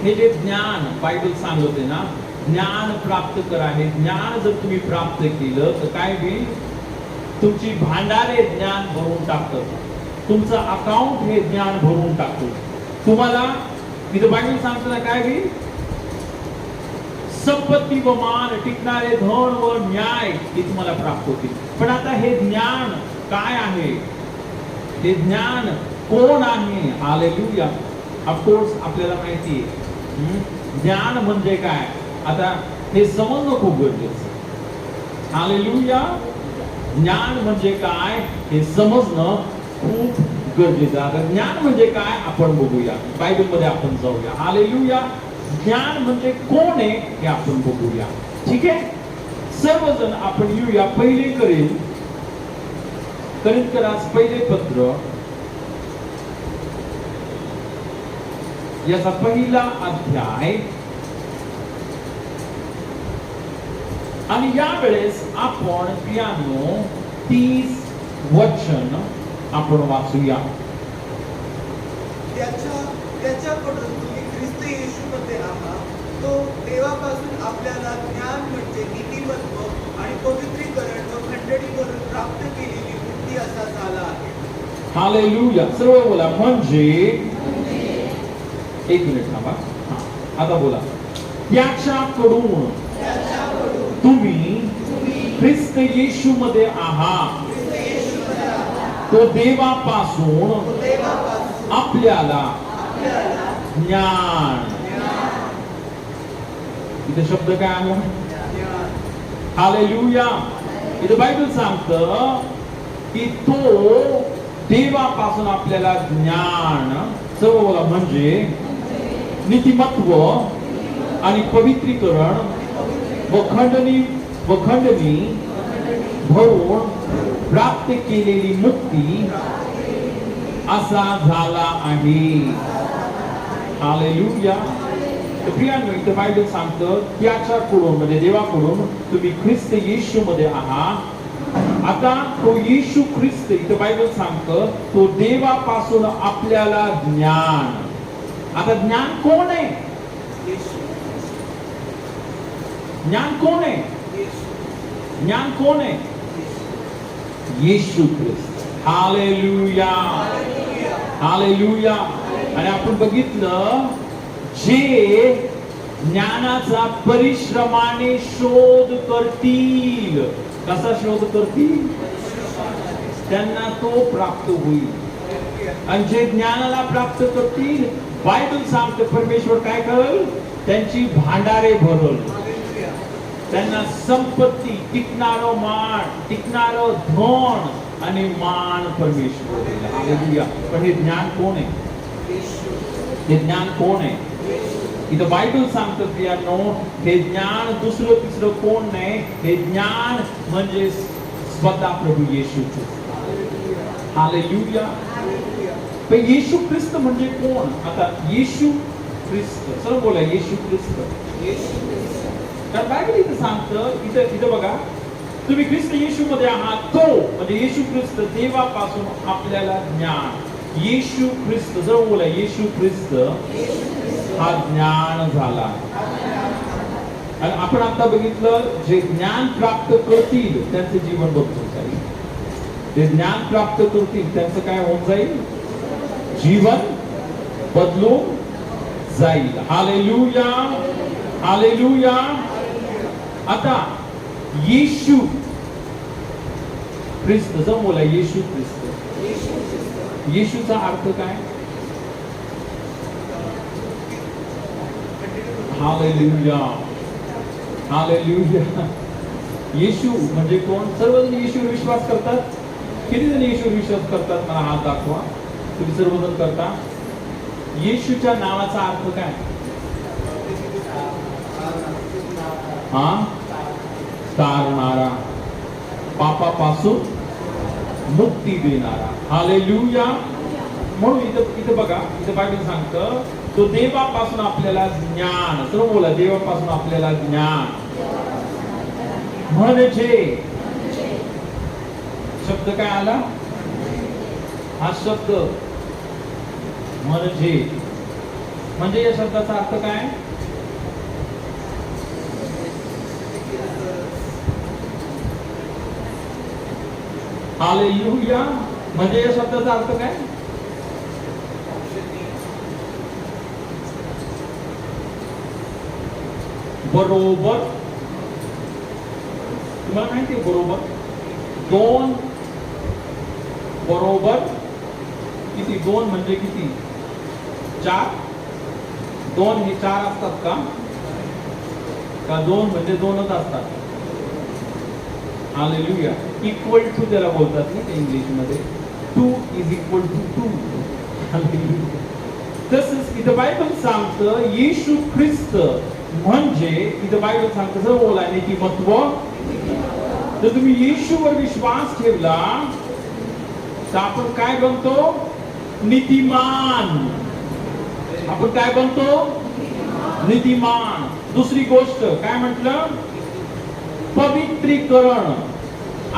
हे जे ज्ञान बायबल सांगते ना, ज्ञान प्राप्त करा. हे ज्ञान जर तुम्ही प्राप्त केलं तर काय होईल? तुमची भांडारे ज्ञान भरून टाकतं, तुमचं अकाउंट हे ज्ञान भरून टाकतो. तुम्हाला इथं बायबल सांगतो ना काय होईल? संपत्ती व मान, टिकणारे धन व न्याय हे तुम्हाला प्राप्त होतील. पण आता हे ज्ञान काय आहे? हे ज्ञान कोण आहे? हालेलुया. ऑफकोर्स आपल्याला माहिती आहे ज्ञान म्हणजे काय. आता हे समजणं खूप गरजेचं. हालेलुया. ज्ञान म्हणजे काय हे समजणं खूप गरजेचं. आता ज्ञान म्हणजे काय आपण बघूया, बायबल मध्ये आपण जाऊया. हालेलुया. ज्ञान म्हणजे कोण आहे हे आपण बघूया. ठीक आहे, सर्वजण आपण येऊया. पहिले करिन्थकरास पहिले पत्र याचा पहिला अध्याय, आणि यावेळेस आपण प्रियांनो 30 वचन आपण वाचूया. त्याच्याकडून तुम्ही ख्रिस्त येशूमध्ये आहात, तो देवापासून आपल्याला ज्ञान म्हणजे नीतिमत्व आणि पवित्रीकरण व खंडणीकरण प्राप्त केलेली बुद्धी असा झाला आहे. हालेलुया. सर्व बोला म्हणजे. एक मिनिट थांबा. आता बोला. त्याच्याकडून तुम्ही ख्रिस्त येशूमध्ये आहात, तो देवापासून आपल्याला ज्ञान. इथे शब्द काय आणला? हालेलुया. इथे बायबल सांगतं की तो देवापासून आपल्याला ज्ञान, सर्व बोला म्हणजे नीतिमत्व आणि पवित्रीकरण व खंडणी भरून प्राप्त केलेली मुक्ती असा झाला आहे. हालेलुया. प्रियांनो, इथे बायबल सांगतं त्याच्याकडून म्हणजे देवाकडून तुम्ही ख्रिस्त येशूमध्ये आहात. आता तो येशू ख्रिस्त, इथे बायबल सांगतं तो देवापासून आपल्याला ज्ञान. आता ज्ञान कोण आहे? ज्ञान कोण आहे? ज्ञान कोण आहे? येशू ख्रिस्त. Hallelujah, hallelujah. आणि आपण बघितलं जे ज्ञानाचा परिश्रमाने शोध करतील, कसा शोध करतील? त्यांना तो प्राप्त होईल. आणि जे ज्ञानाला प्राप्त करतील, बायबल सांगते परमेश्वर काय करेल? त्यांची भांडारे भरल, त्यांना संपत्ती, टिकणारं मान, टिकणारं धन आणि मान परमेश्वर देईल. हालेलुया. पण हे ज्ञान कोण आहे? हे ज्ञान कोण आहे? इथं बायबल सांगतं प्रियांनो, हे ज्ञान दुसरं तिसरं कोण नाही. हे ज्ञान म्हणजे स्वतः प्रभू येशू. हालेलुया. पण येशू ख्रिस्त म्हणजे कोण? आता येशू ख्रिस्त, सर्व बोला येशू ख्रिस्त. कारण बायबल इथं सांगतं, इथं बघा, तुम्ही ख्रिस्त येशूमध्ये आहात, तो म्हणजे येशू ख्रिस्त देवापासून आपल्याला ज्ञान. येशू ख्रिस्त, सर्व बोला येशू ख्रिस्त हा ज्ञान झाला. आणि आपण आता बघितलं जे ज्ञान प्राप्त करतील त्यांचे जीवन बदलून जाईल. जे ज्ञान प्राप्त करतील त्यांचं काय होऊन जाईल? जीवन बदलून जाईल. Hallelujah, hallelujah. आता येशू ख्रिस्त, जम बोला येशू ख्रिस्त. येशूचा अर्थ काय? Hallelujah, hallelujah. येशू म्हणजे कोण? सर्वजण येशूवर विश्वास करतात. किती जण येशूवर विश्वास करतात? मला हात दाखवा. तुम्ही सर्वजण करता. येशूच्या नावाचा अर्थ काय? हा, तारणारा, पापापासून मुक्ती देणारा. हालेलुया. म्हणून इथं बघा, इथं बायबल सांगतं तो देवापासून आपल्याला ज्ञान, सर्व बोला, देवापासून आपल्याला ज्ञान म्हणजे शब्द काय आला? हा शब्द म्हणजे या शब्दाचा अर्थ काय? हालेलुया. म्हणजे या शब्दाचा अर्थ काय? बरोबर. तुम्हाला माहिती आहे बरोबर? दोन बरोबर किती? दोन म्हणजे किती? चार. दोन हे चार असतात का? का दोन म्हणजे दोनच असतात? हालेलुया. इक्वल टू त्याला बोलतात ना इंग्लिश मध्ये. 2 इज इक्वल टू 2. हालेलुया. तसंच इथं बायबल सांगतं येशू ख्रिस्त म्हणजे, इथं बायबल सांगतं जर बोला नीतिमत्व. तर तुम्ही येशूवर विश्वास ठेवला तर आपण काय बनतो? नीतिमान. आपण काय बनतो? नीतिमान. दुसरी गोष्ट काय म्हटलं? पवित्रीकरण.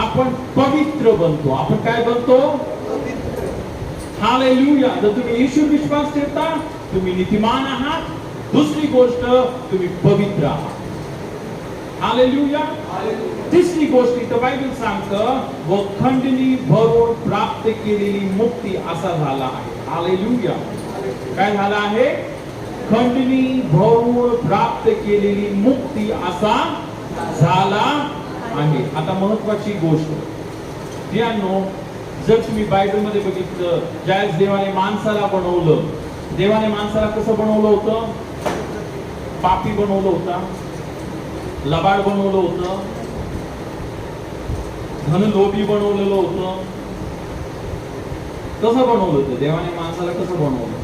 आपण पवित्र बनतो. आपण काय बनतो? हालेलुया. जर तुम्ही येशूवर विश्वास ठेवता तुम्ही नीतिमान आहात. दुसरी गोष्ट तुम्ही पवित्र आहात. हालेलुया. तिसरी गोष्ट इथं बायबल सांगतं व खंडणी भरून प्राप्त केलेली मुक्ती असा झाला आहे. हालेलुया. काय झाला आहे? खंडणी भरून प्राप्त केलेली मुक्ती असा झाला आहे. आता महत्वाची गोष्ट यानो, जर तुम्ही बायबल मध्ये बघितलं, ज्यावेळेस देवाने माणसाला बनवलं, देवाने माणसाला कसं बनवलं होतं? पापी बनवलं होतं, लबाड बनवलं होतं, धनलोभी बनवलेलं होतं. कसं बनवलं होतं देवाने माणसाला? कसं बनवलं?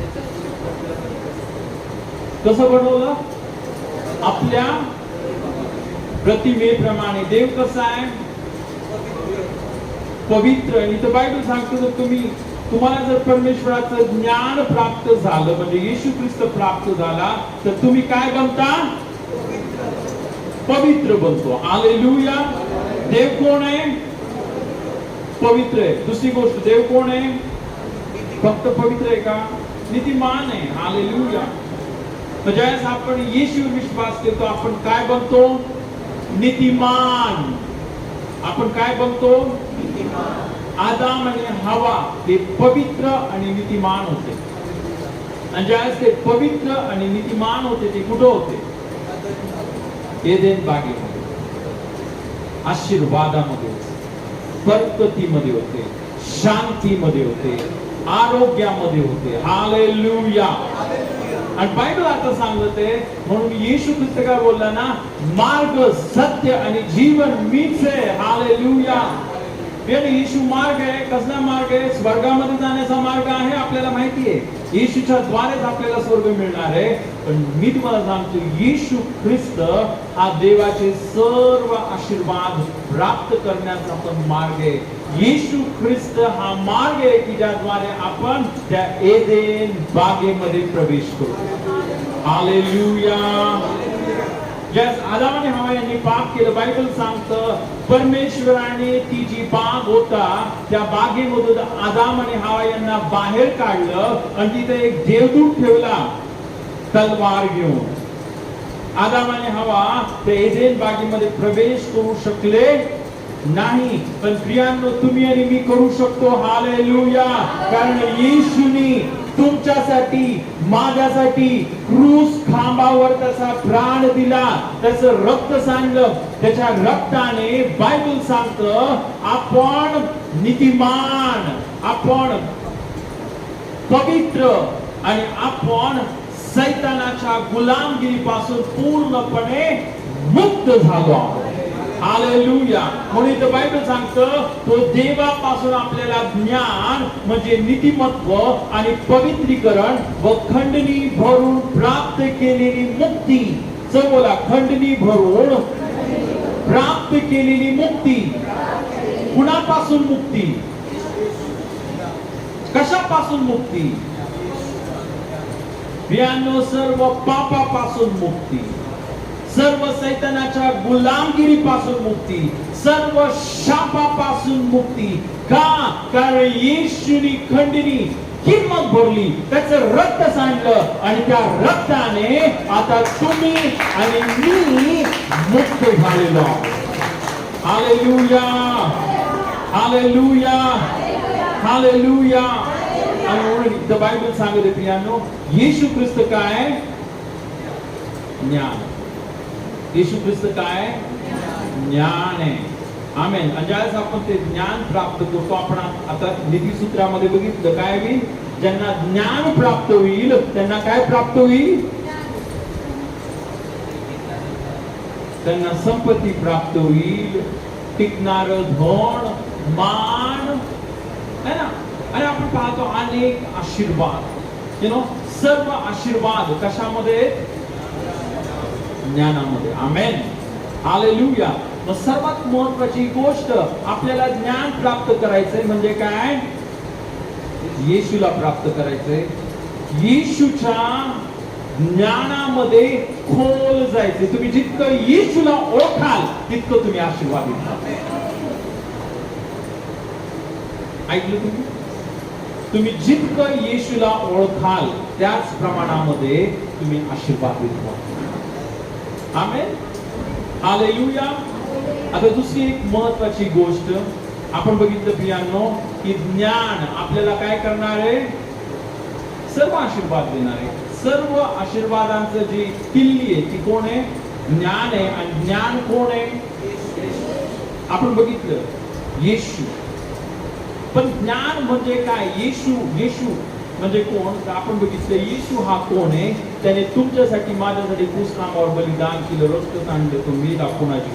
कसं बनवलं? आपल्या प्रतिमेप्रमाणे. देव कसा आहे? पवित्र. आणि इथं बायबल सांगतो जर तुम्हाला जर परमेश्वराचं ज्ञान प्राप्त झालं म्हणजे येशू ख्रिस्त प्राप्त झाला तर तुम्ही काय बनता? पवित्र बनतो. हालेलुया. देव कोण आहे? पवित्र आहे. दुसरी गोष्ट, देव कोण आहे? फक्त पवित्र आहे का? नीतिमान आहे. हालेलुया. तर ज्यावेळेस आपण येशूवर विश्वास ठेवतो आपण काय बनतो? नीतिमान. आपण काय बनतो? आदाम आणि हवा ते पवित्र आणि नीतिमान होते. आणि ज्यावेळेस ते पवित्र आणि नीतिमान होते ते कुठं होते? एदेन बागेमध्ये, आशीर्वादामध्ये होते, बरकतीमध्ये होते, शांतीमध्ये होते, आरोग्यामध्ये होते. हालेलुया. आणि बायबल आता सांगते म्हणून येशू ख्रिस्त काय बोलला ना, मार्ग सत्य आणि जीवन मीच आहे. हालेलुया. येशू मार्ग आहे. कसला मार्ग आहे? स्वर्गामध्ये जाण्याचा मार्ग आहे. आपल्याला माहिती आहे येशूच्या द्वारेच आपल्याला स्वर्ग मिळणार आहे. पण मी तुम्हाला सांगतो येशू ख्रिस्त हा देवाचे सर्व आशीर्वाद प्राप्त करण्याचा पण मार्ग आहे. येशू ख्रिस्त हा मार्ग आहे की ज्याद्वारे आपण त्या एदेन बागेमध्ये प्रवेश करतो. हालेलुया. ज्यास आदाम आणि हवा यांनी पाप केलं, बायबल सांगतं परमेश्वराने ती जी बाग होता त्या बागेमधून आदाम आणि हवा यांना बाहेर काढलं आणि तिथे एक देवदूत ठेवला तलवार घेऊन. आदाम आणि हवा त्या एदेन बागेमध्ये प्रवेश करू शकले नाही. पण प्रियांनो तुम्ही आणि मी करू शकतो. हालेलुया. कारण येशूनी तुमच्यासाठी माझ्यासाठी क्रूस खांबावर त्याचा प्राण दिला, त्याचं रक्त सांडलं. त्याच्या रक्ताने बायबल सांगतं आपण नीतिमान, आपण पवित्र आणि आपण सैतानाच्या गुलामगिरीपासून पूर्णपणे मुक्त झालो आहोत. हालेलुया. म्हणून इथं बायबल सांगतं तो देवापासून आपल्याला ज्ञान म्हणजे नीतिमत्व आणि पवित्रीकरण व खंडणी भरून प्राप्त केलेली मुक्ती. बोला, खंडणी भरून प्राप्त केलेली मुक्ती. कुणापासून मुक्ती? कशापासून मुक्ती? प्रियांनो, सर्व पापापासून मुक्ती, सर्व सैतानाच्या गुलामगिरीपासून मुक्ती, सर्व शापापासून मुक्ती. का? कारण येशूनी खंडणी किंमत भरली, त्याचं रक्त सांडलं आणि त्या रक्ताने आता तुम्ही आणि मी मुक्त झालेलो आहोत. Hallelujah, hallelujah, hallelujah. आणि म्हणून द बायबल सांगते प्रियांनो, येशू ख्रिस्त काय? ज्ञान. येशू ख्रिस्त काय? ज्ञान आहे. आमेन. आणि ज्यावेळेस आपण ते ज्ञान प्राप्त करतो, आपण आता नीतिसूत्रामध्ये बघितलं काय होईल? ज्यांना ज्ञान प्राप्त होईल त्यांना काय प्राप्त होईल? त्यांना संपत्ती प्राप्त होईल, टिकणार धन, मान, है ना. आणि आपण पाहतो अनेक आशीर्वाद, सर्व आशीर्वाद कशामध्ये? ज्ञानामध्ये. आमेन. हालेलुया. मग सर्वात महत्वाची गोष्ट आपल्याला ज्ञान प्राप्त करायचंय म्हणजे काय? येशूला प्राप्त करायचंय. येशूच्या ज्ञानामध्ये खोल जायचे. तुम्ही जितकं येशूला ओळखाल तितकं तुम्ही आशीर्वादित व्हाल. ऐकलं तुम्ही? तुम्ही जितकं येशूला ओळखाल त्याच प्रमाणामध्ये तुम्ही आशीर्वादित व्हाल. आमेन. हालेलुया. आता दुसरी एक महत्वाची गोष्ट आपण बघितलं प्रियांनो, की ज्ञान आपल्याला काय करणार आहे? सर्व आशीर्वाद देणार आहे. सर्व आशीर्वादांचं जी किल्ली आहे ती कोण आहे? ज्ञान आहे. आणि ज्ञान कोण आहे? आपण बघितलं येशू. पण ज्ञान म्हणजे काय? येशू, येशू म्हणजे कोण? तर आपण बघितलं येशू हा कोण आहे? त्याने तुमच्यासाठी माझ्यासाठी क्रूसखांबावर बलिदान केलं, रक्त सांडलं, तुम्ही दाखवण्याची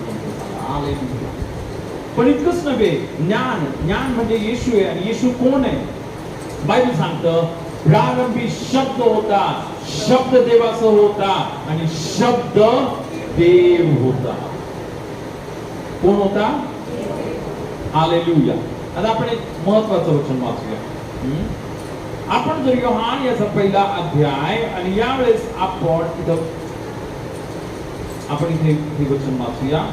हालेलुया. पण इतकंच नव्हे, ज्ञान, ज्ञान म्हणजे येशू आहे. आणि येशू कोण आहे? बायबल सांगतं प्रारंभी शब्द होता, शब्द देवाचा होता आणि शब्द देव होता. कोण होता? हालेलुया. आता आपण एक महत्वाचं वचन वाचूया. आपण जर योहान याचा पहिला अध्याय आणि यावेळेस आपण इथे हे वचन वाचूया.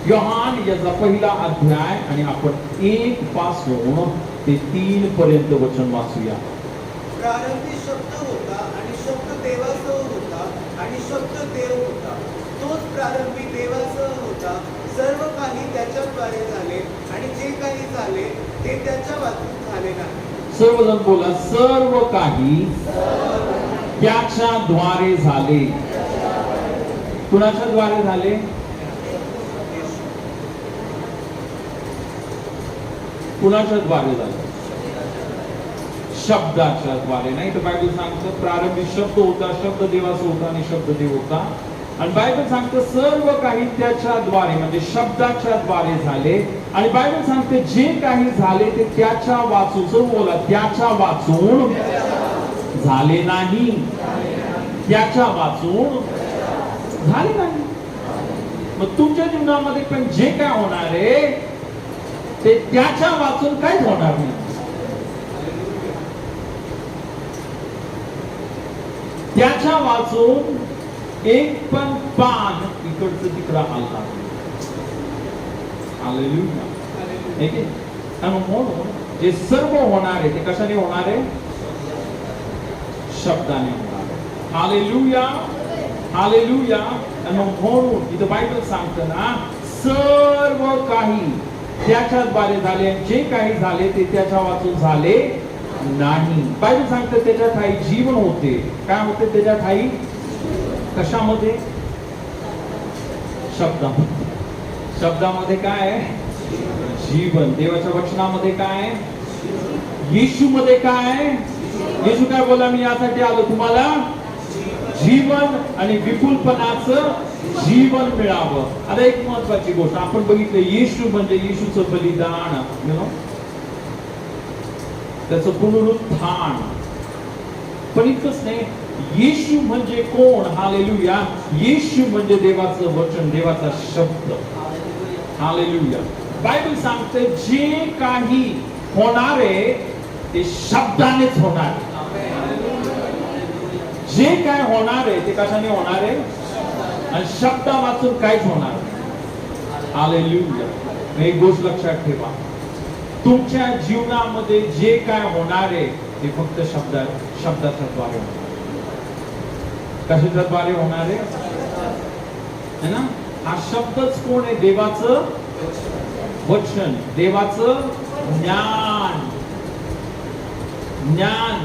योहान याचा पहिला अध्याय आणि आपण 1 पासून ते 3 पर्यंत वचन वाचूया. प्रारंभी शब्द होता आणि शब्द देवासह होता आणि शब्द देव होता. तोच प्रारंभी देवासह होता. सर्व काही त्याच्याद्वारे झाले आणि जे काही झाले ते त्याच्या वाचून झाले नाही. सर्वजण बोला, सर्व काही त्याच्याद्वारे झाले. कुणाच्या द्वारे झाले? कुणाच्या द्वारे झाले? शब्दाच्या द्वारे. नाही तर बायबल सांगतं प्रारंभी शब्द होता, शब्द देवाचा होता आणि शब्द देव होता. आणि बायबल सांगतं सर्व काही त्याच्या द्वारे म्हणजे शब्दाच्या द्वारे झाले. आणि बायबल सांगते जे काही झाले ते त्याच्या वाचून. सर्व बोला, त्याच्या वाचून झाले नाही. त्याच्या वाचून झाले नाही. मग तुमच्या जीवनामध्ये पण जे काय होणार आहे ते त्याच्या वाचून काहीच होणार नाही. त्याच्या वाचून एक पण पान इकडचं तिकडं आला. हालेलुया. म्हणून जे सर्व होणार आहे ते कशाने होणार आहे? शब्दाने होणार आहे. Hallelujah, hallelujah. आणि म्हणून इथं बायबल सांगतं ना सर्व काही त्याच्याद्वारे झाले, जे काही झाले ते त्याच्या वाचून झाले नाही. बायबल सांगते त्याच्या ठाई जीवन होते. काय होते त्याच्या ठाई? कशामध्ये? शब्दामध्ये. शब्दामध्ये काय आहे? जीवन. देवाच्या वचनामध्ये काय आहे? येशू मध्ये काय आहे? येशू काय बोला? मी यासाठी आलो तुम्हाला जीवन आणि विपुलपणाचं जीवन मिळावं. आता एक महत्वाची गोष्ट आपण बघितलं, येशू म्हणजे येशूचं बलिदान, त्याचं पुनरुत्थान. पण इतकंच नाही, येशू म्हणजे कोण? हालेलुया. येशू म्हणजे देवाचं वचन, देवाचा शब्द. हालेलुया. बायबल सांगते जे काही होणार आहे ते शब्दानेच होणार. जे काय होणार आहे ते कशाने होणार आहे? आणि शब्द वाचून काहीच होणार नाही. हालेलुया. एक गोष्ट लक्षात ठेवा, तुमच्या जीवनामध्ये जे काय होणार आहे ते फक्त शब्दाच्या द्वारे होणार. कशाच्या द्वारे होणार आहे ना? हा शब्दच कोण आहे? देवाचं वचन, देवाचं ज्ञान. ज्ञान.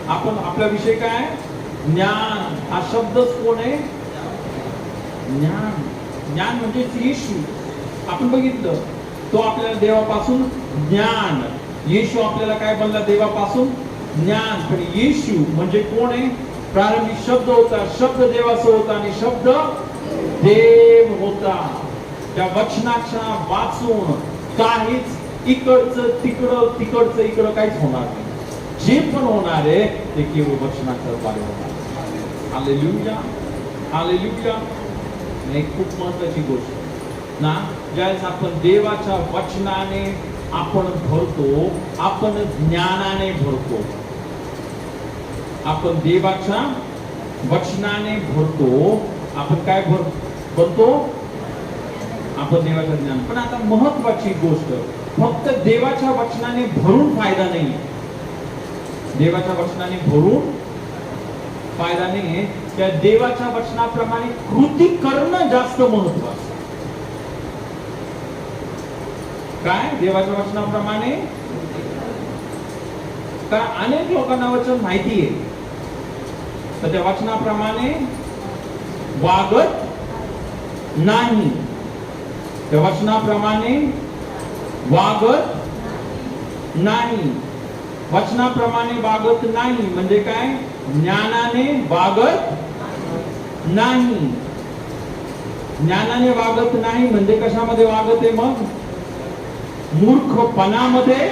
आपण आपला विषय काय? ज्ञान. हा शब्दच कोण आहे? ज्ञान. ज्ञान म्हणजे येशू. आपण बघितलं, तो आपल्याला देवापासून ज्ञान. येशू आपल्याला काय बनला? देवापासून ज्ञान. पण येशू म्हणजे कोण आहे? प्रारंभी शब्द होता, शब्द देवाचा होता आणि शब्द देव होता. त्या वचनाच्या वाचून काहीच इकडचं तिकडचं इकडं काहीच होणार नाही. जे पण होणार आहे ते केवळ वचनाच्या द्वारे होणार. हालेलुया. हालेलुया. एक खूप महत्वाची गोष्ट ना, ज्यावेळेस आपण देवाच्या वचनाने आपण भरतो, आपण ज्ञानाने भरतो. आपण देवाच्या वचनाने भरतो, आपण काय भरतो? आपण देवाचं ज्ञान. पण आता महत्वाची गोष्ट, फक्त देवाच्या वचनाने भरून फायदा नाही. देवाच्या वचनाने भरून फायदा नाही. त्या देवाच्या वचनाप्रमाणे कृती करणं जास्त महत्वाचं. काय? देवाच्या वचनाप्रमाणे. कारण अनेक लोकांना वचन माहिती आहे, तर त्या वचनाप्रमाणे वागत नाही. त्या वचनाप्रमाणे वागत नाही. वचनाप्रमाणे वागत नाही म्हणजे काय? ज्ञानाने वागत नाही. ज्ञानाने वागत नाही म्हणजे कशामध्ये वागत आहे मग? मूर्खपणामध्ये.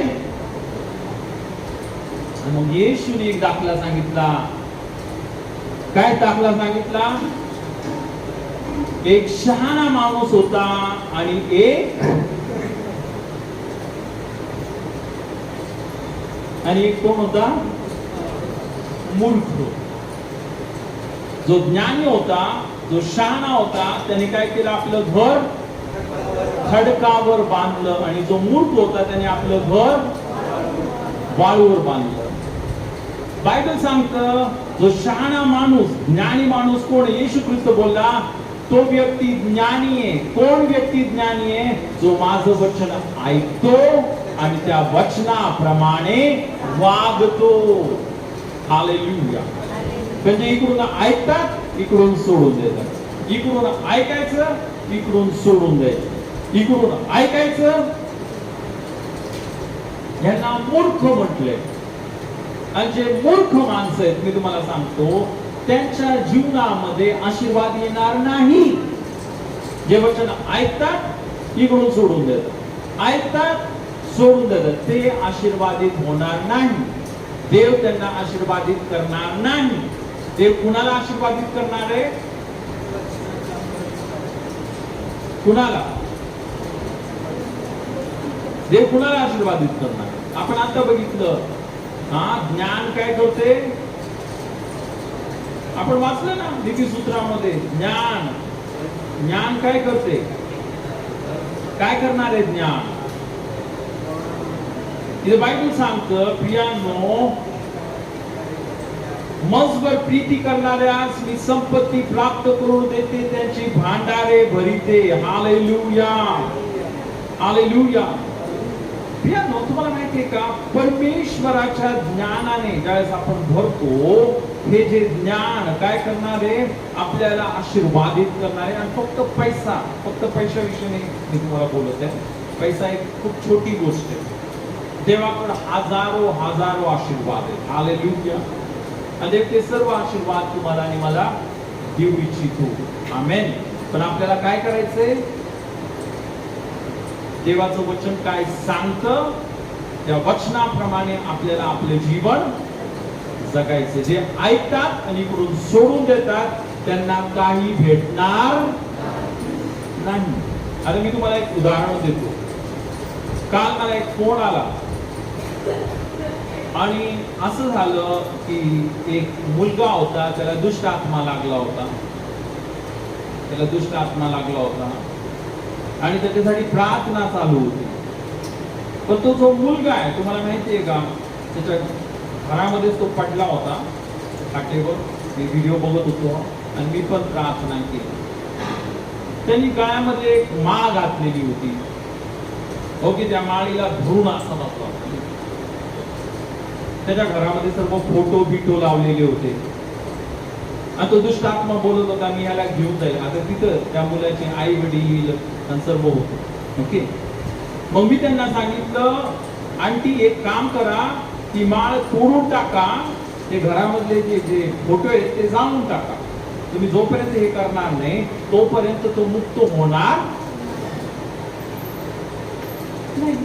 मग येशूने एक दाखला सांगितला. काय दाखला सांगितला? एक शहाणा माणूस होता आणि एक कोण होता? मूर्ख. जो ज्ञानी होता, जो शहाणा होता, त्याने काय केलं? आपलं घर खडकावर बांधलं. आणि जो मूर्ख होता त्याने आपलं घर वाळूवर बांधलं. बायबल सांगतं, जो शहाणा माणूस, ज्ञानी माणूस कोण? येशू ख्रिस्त बोलला, तो व्यक्ती ज्ञानी आहे. कोण व्यक्ती ज्ञानी आहे? जो माझं वचन ऐकतो आणि त्या वचनाप्रमाणे वागतो. हालेलुया. म्हणजे इकडून ऐकतात, इकडून सोडून देतात. इकडून ऐकायचं, इकडून सोडून द्यायचं. इकडून ऐकायचं. यांना मूर्ख म्हटले. आणि जे मूर्ख माणसं आहेत, मी तुम्हाला सांगतो, त्यांच्या जीवनामध्ये आशीर्वाद येणार नाही. जे वचन ऐकतात, इकडून सोडून देतात, ऐकतात, सोडून देतात, ते आशीर्वादित होणार नाही. देव त्यांना आशीर्वादित करणार नाही. देव कुणाला आशीर्वादित करणार आहे? कुणाला? देव कुणाला आशीर्वादित करणार? आपण आता बघितलं, ज्ञान काय करते? आपण वाचलं ना नीतिसूत्रामध्ये. ज्ञान काय करते? काय करणार आहे ज्ञान? इथे बायबल सांगतं, प्रियांनो, मजवर प्रीती करणाऱ्यास मी संपत्ती प्राप्त करून देते, त्यांची भांडारे भरिते. हालेलुया. हालेलुया. प्रियांनो, तुम्हाला माहिती आहे का, परमेश्वराच्या ज्ञानाने ज्यावेळेस आपण भरतो, हे जे ज्ञान काय करणार आहे, आपल्याला आशीर्वादित करणार आहे. आणि फक्त पैशाविषयी नाही मी तुम्हाला बोलत आहे. पैसा एक खूप छोटी गोष्ट आहे. देवाकडे हजारो आशीर्वाद आहेत. हालेलुया. आणि ते सर्व आशीर्वाद तुम्हाला आणि मला देऊ इच्छितो. आमेन. पण आपल्याला काय करायचंय, देवाचं वचन काय सांगतं त्या वचनाप्रमाणे आपल्याला आपले जीवन जगायचे. जे ऐकतात आणि इकडून सोडून देतात त्यांना काही भेटणार नाही. आता मी तुम्हाला एक उदाहरण देतो. काल मला एक फोन आला आणि असं झालं की एक मुलगा होता, त्याला दुष्ट आत्मा लागला होता आणि त्याच्यासाठी प्रार्थना चालू होती. पण तो जो मुलगा आहे, तुम्हाला माहिती आहे का, त्याच्या घरामध्येच तो पडला होता खाटेवर. मी व्हिडिओ बघत होतो आणि मी पण प्रार्थना केली. त्यांनी गळ्यामध्ये एक माळ घातलेली होती. हो की त्या माळीला धरून असं बसला. त्याच्या घरामध्ये सर्व फोटो बिटो लावलेले होते. आणि तो दुष्ट आत्मा बोलत होता, मी याला घेऊन जाईल. आता तिथं त्या मुलाचे आई वडील आणि सर्व होते. ओके. मग मी त्यांना सांगितलं, आंटी एक काम करा, ती माळ तोडून टाका, ते घरामधले जे फोटो आहेत ते जाळून टाका. तुम्ही जोपर्यंत हे करणार नाही तोपर्यंत तो मुक्त होणार नाही.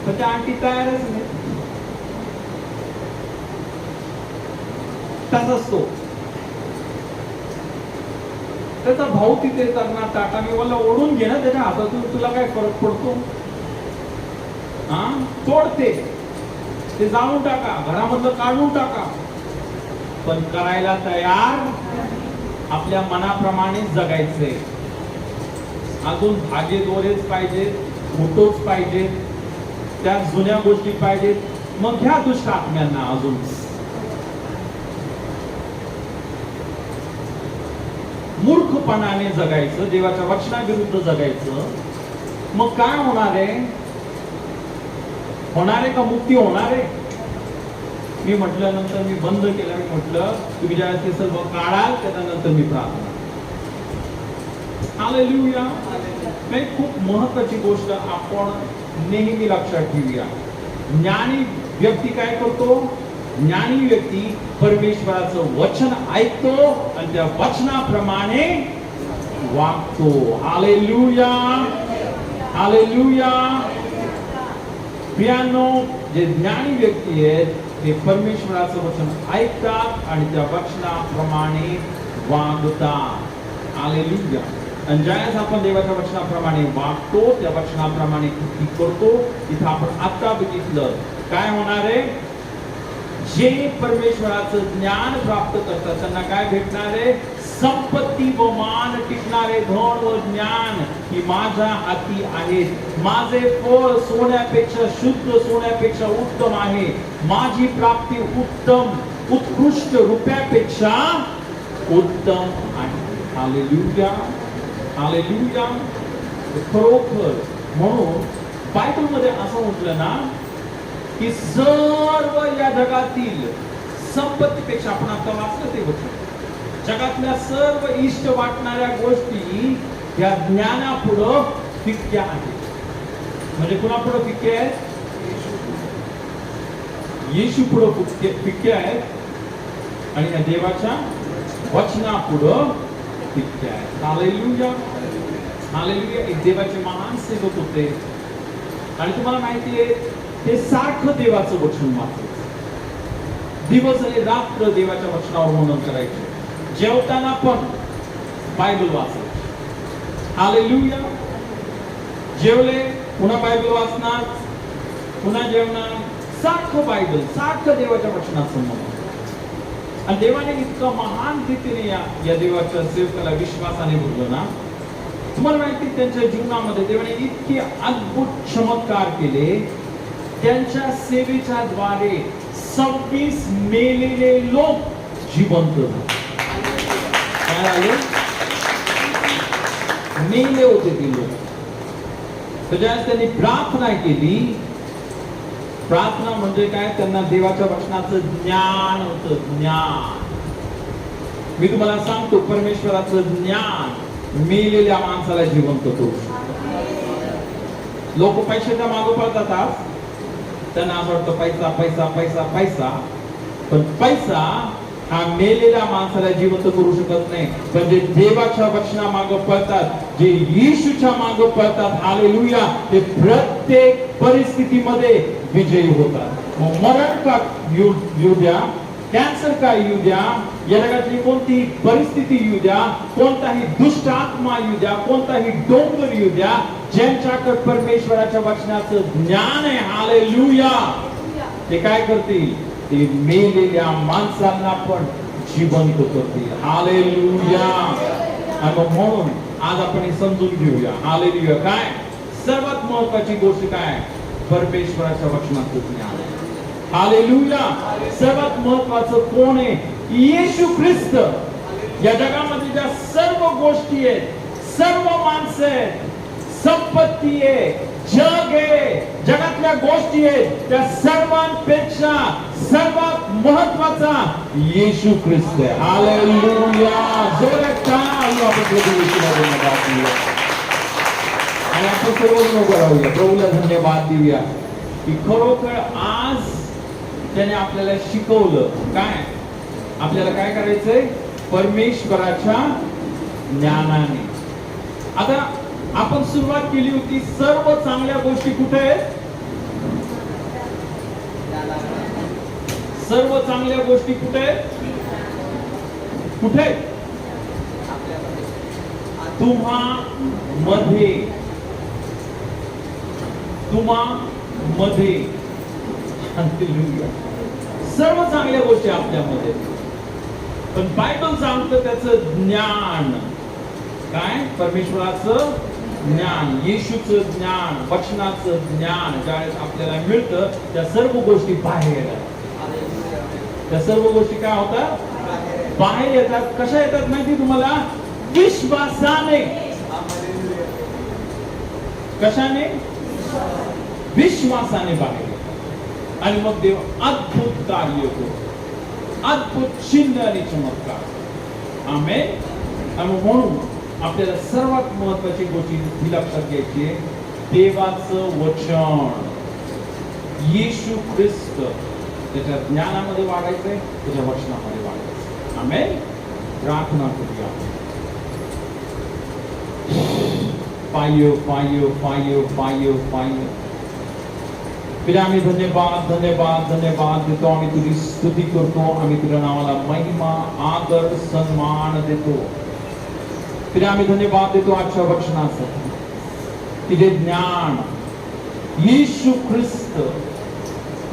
पण त्या आंटी तयारच नाही. तसाच तो त्याचा भाऊ तिथे करणार टाटा, मी मला ओढून घे ना त्याच्या हातातून, तुला काय फरक पडतो. तोडते ते जाळून टाका, घरामधलं काढून टाका. पण करायला तयार आपल्या मनाप्रमाणे जगायचंय. अजून धागे दोरेच पाहिजेत, फोटोच पाहिजेत, त्या जुन्या गोष्टी पाहिजेत. मग ह्या दुष्ट आत्म्यांना अजून मूर्खपणाने जगायचं, देवाच्या वचनाविरुद्ध जगायचं. मग काय होणार आहे का मुक्ती होणार आहे? मी म्हटल्यानंतर मी बंद केलं. मी म्हटलं तुम्ही ज्या ते सर्व काढाल त्याच्यानंतर मी प्रार्थना. हालेलुया. खूप महत्वाची गोष्ट आपण नेहमी लक्षात ठेवूया. ज्ञानी व्यक्ती काय करतो? ज्ञानी व्यक्ती परमेश्वराचं वचन ऐकतो आणि त्या वचनाप्रमाणे वागतो. हालेलुया. हालेलुया. प्रियांनो, जे ज्ञानी व्यक्ती आहेत ते परमेश्वराचं वचन ऐकतात आणि त्या वचनाप्रमाणे वागतात. हालेलुया. आणि ज्यावेळेस आपण देवाच्या वचनाप्रमाणे वागतो, त्या वचनाप्रमाणे कृती करतो, इथं आपण आता बघितलं काय होणार आहे. जे परमेश्वराचं ज्ञान प्राप्त करतात त्यांना काय भेटणार आहे? संपत्ती व मान टिकणारे धन व ज्ञान ही माझ्या हाती आहेत. माझे फळ सोन्यापेक्षा, शुद्ध सोन्यापेक्षा उत्तम आहे. माझी प्राप्ती उत्कृष्ट रुपयापेक्षा उत्तम आहे. हालेलुया. हालेलुया. खरोखर म्हणून बायबलमध्ये असं म्हटलं ना की सर्व या जगातील संपत्तीपेक्षा, आपण आता वाचलं ते वचन, जगातल्या सर्व इष्ट वाटणाऱ्या गोष्टी या ज्ञानापुढं फिक्क्या आहेत. म्हणजे कुणापुढं फिक्क्या आहेत? येशू पुढं फिक्क्या आहेत आणि या देवाच्या वचनापुढं फिक्क्या आहेत. हालेलुया. हालेलुया. एक देवाचे महान सेवक होते आणि तुम्हाला माहिती आहे ते सारखं देवाचं वचन वाचायचं. दिवस आणि रात्र देवाच्या वचनावर मनन करायचे. जेवताना पण बायबल वाचायचे. हालेलुया. जेवले पुन्हा बायबल वाचणार, पुन्हा जेवणार, सारखं बायबल, सारखं देवाच्या वचनाचं मनन. आणि देवाने इतकं महान रीतीने या देवाच्या सेवकाला विश्वासाने भरलं ना. तुम्हाला माहिती त्यांच्या जीवनामध्ये देवाने इतके अद्भुत चमत्कार केले. त्यांच्या सेवेच्या द्वारे 26 मेलेले लोक जिवंत झाले. काय आले? मेले होते ते लोक. तर ज्यावेळेस त्यांनी प्रार्थना केली, प्रार्थना म्हणजे काय, त्यांना देवाच्या वचनाचं ज्ञान होतं. ज्ञान, मी तुम्हाला सांगतो, परमेश्वराचं ज्ञान मेलेल्या माणसाला जिवंत करू. लोक पैशाच्या मागे पळतात आज, त्यांना असं वाटतं पैसा पैसा पैसा पैसा, पण पैसा हा मेलेल्या माणसाला जिवंत करू शकत नाही. पण जे देवाच्या वचना मागे पळतात, जे येशूच्या मागे पळतात, हालेलुया, ते प्रत्येक परिस्थितीमध्ये विजयी होतात. मग मरण का येऊ द्या, कॅन्सर काय येऊ द्या, या जगातली कोणतीही परिस्थिती येऊ द्या, कोणताही दुष्ट आत्मा येऊ द्या, कोणताही डोंगर येऊ द्या, ज्यांच्याकडे परमेश्वराच्या वचनाचं ज्ञान आहे, हालेलुया, ते काय करतील, ते मेलेल्या माणसांना पण जिवंत करतील. हालेलुया. आणि म्हणून आज आपण हे समजून घेऊया, हालेलुया, काय सर्वात महत्वाची गोष्ट काय, परमेश्वराच्या वचनाचं ज्ञान आहे. हालेलुया. सर्वात महत्वाचं कोण आहे, येशू ख्रिस्त. या जगामध्ये ज्या सर्व गोष्टी आहेत, सर्व माणसं आहेत, संपत्ती आहे, जग आहे, जगातल्या गोष्टी आहेत, त्या सर्वांपेक्षा सर्वात महत्वाचा येशू ख्रिस्त आहे. हालेलुया. जोरात टाळ्या आपण प्रभूला धन्यवाद देऊया. आणि आपण सर्वजण उभं राहूया, प्रभूला धन्यवाद देऊया की खरोखर आज त्याने आपल्याला शिकवलं काय, आपल्याला काय करायचंय, परमेश्वराच्या ज्ञानाने. आता आपण सुरुवात केली होती, सर्व चांगल्या गोष्टी कुठे आहेत, सर्व चांगल्या गोष्टी कुठे आहेत, कुठे, तुम्हा मध्ये, तुम्हा मध्ये. सर्व चांगल्या गोष्टी आपल्यामध्ये, पण बायबल सांगतं त्याचं ज्ञान काय, परमेश्वराचं ज्ञान, येशूचं ज्ञान, वचनाचं ज्ञान ज्यावेळेस आपल्याला मिळतं, त्या सर्व गोष्टी बाहेर येतात. त्या सर्व गोष्टी काय होतात, बाहेर येतात. कशा येतात माहिती तुम्हाला, विश्वासाने. कशाने, विश्वासाने बाहेर. आणि मग देव अद्भुत कार्य करतो, अद्भुत चिन्ह आणि चमत्कार. आमेन. आणि म्हणून आपल्याला सर्वात महत्वाची गोष्टी ही लक्षात घ्यायची, देवाचं वचन, येशू ख्रिस्त, त्याच्या ज्ञानामध्ये वाढायचंय, त्याच्या वचनामध्ये वाढायचं. आमेन. प्रार्थना करूया. पायो पायो पायो पायो पायो. पिता, आम्ही धन्यवाद धन्यवाद धन्यवाद देतो, आम्ही तुझी स्तुती करतो, आम्ही तुझ्या नावाला महिमा आदर सन्मान देतो. पिता, आम्ही धन्यवाद देतो आजच्या वचनासाठी, की जे ज्ञान येशू ख्रिस्त,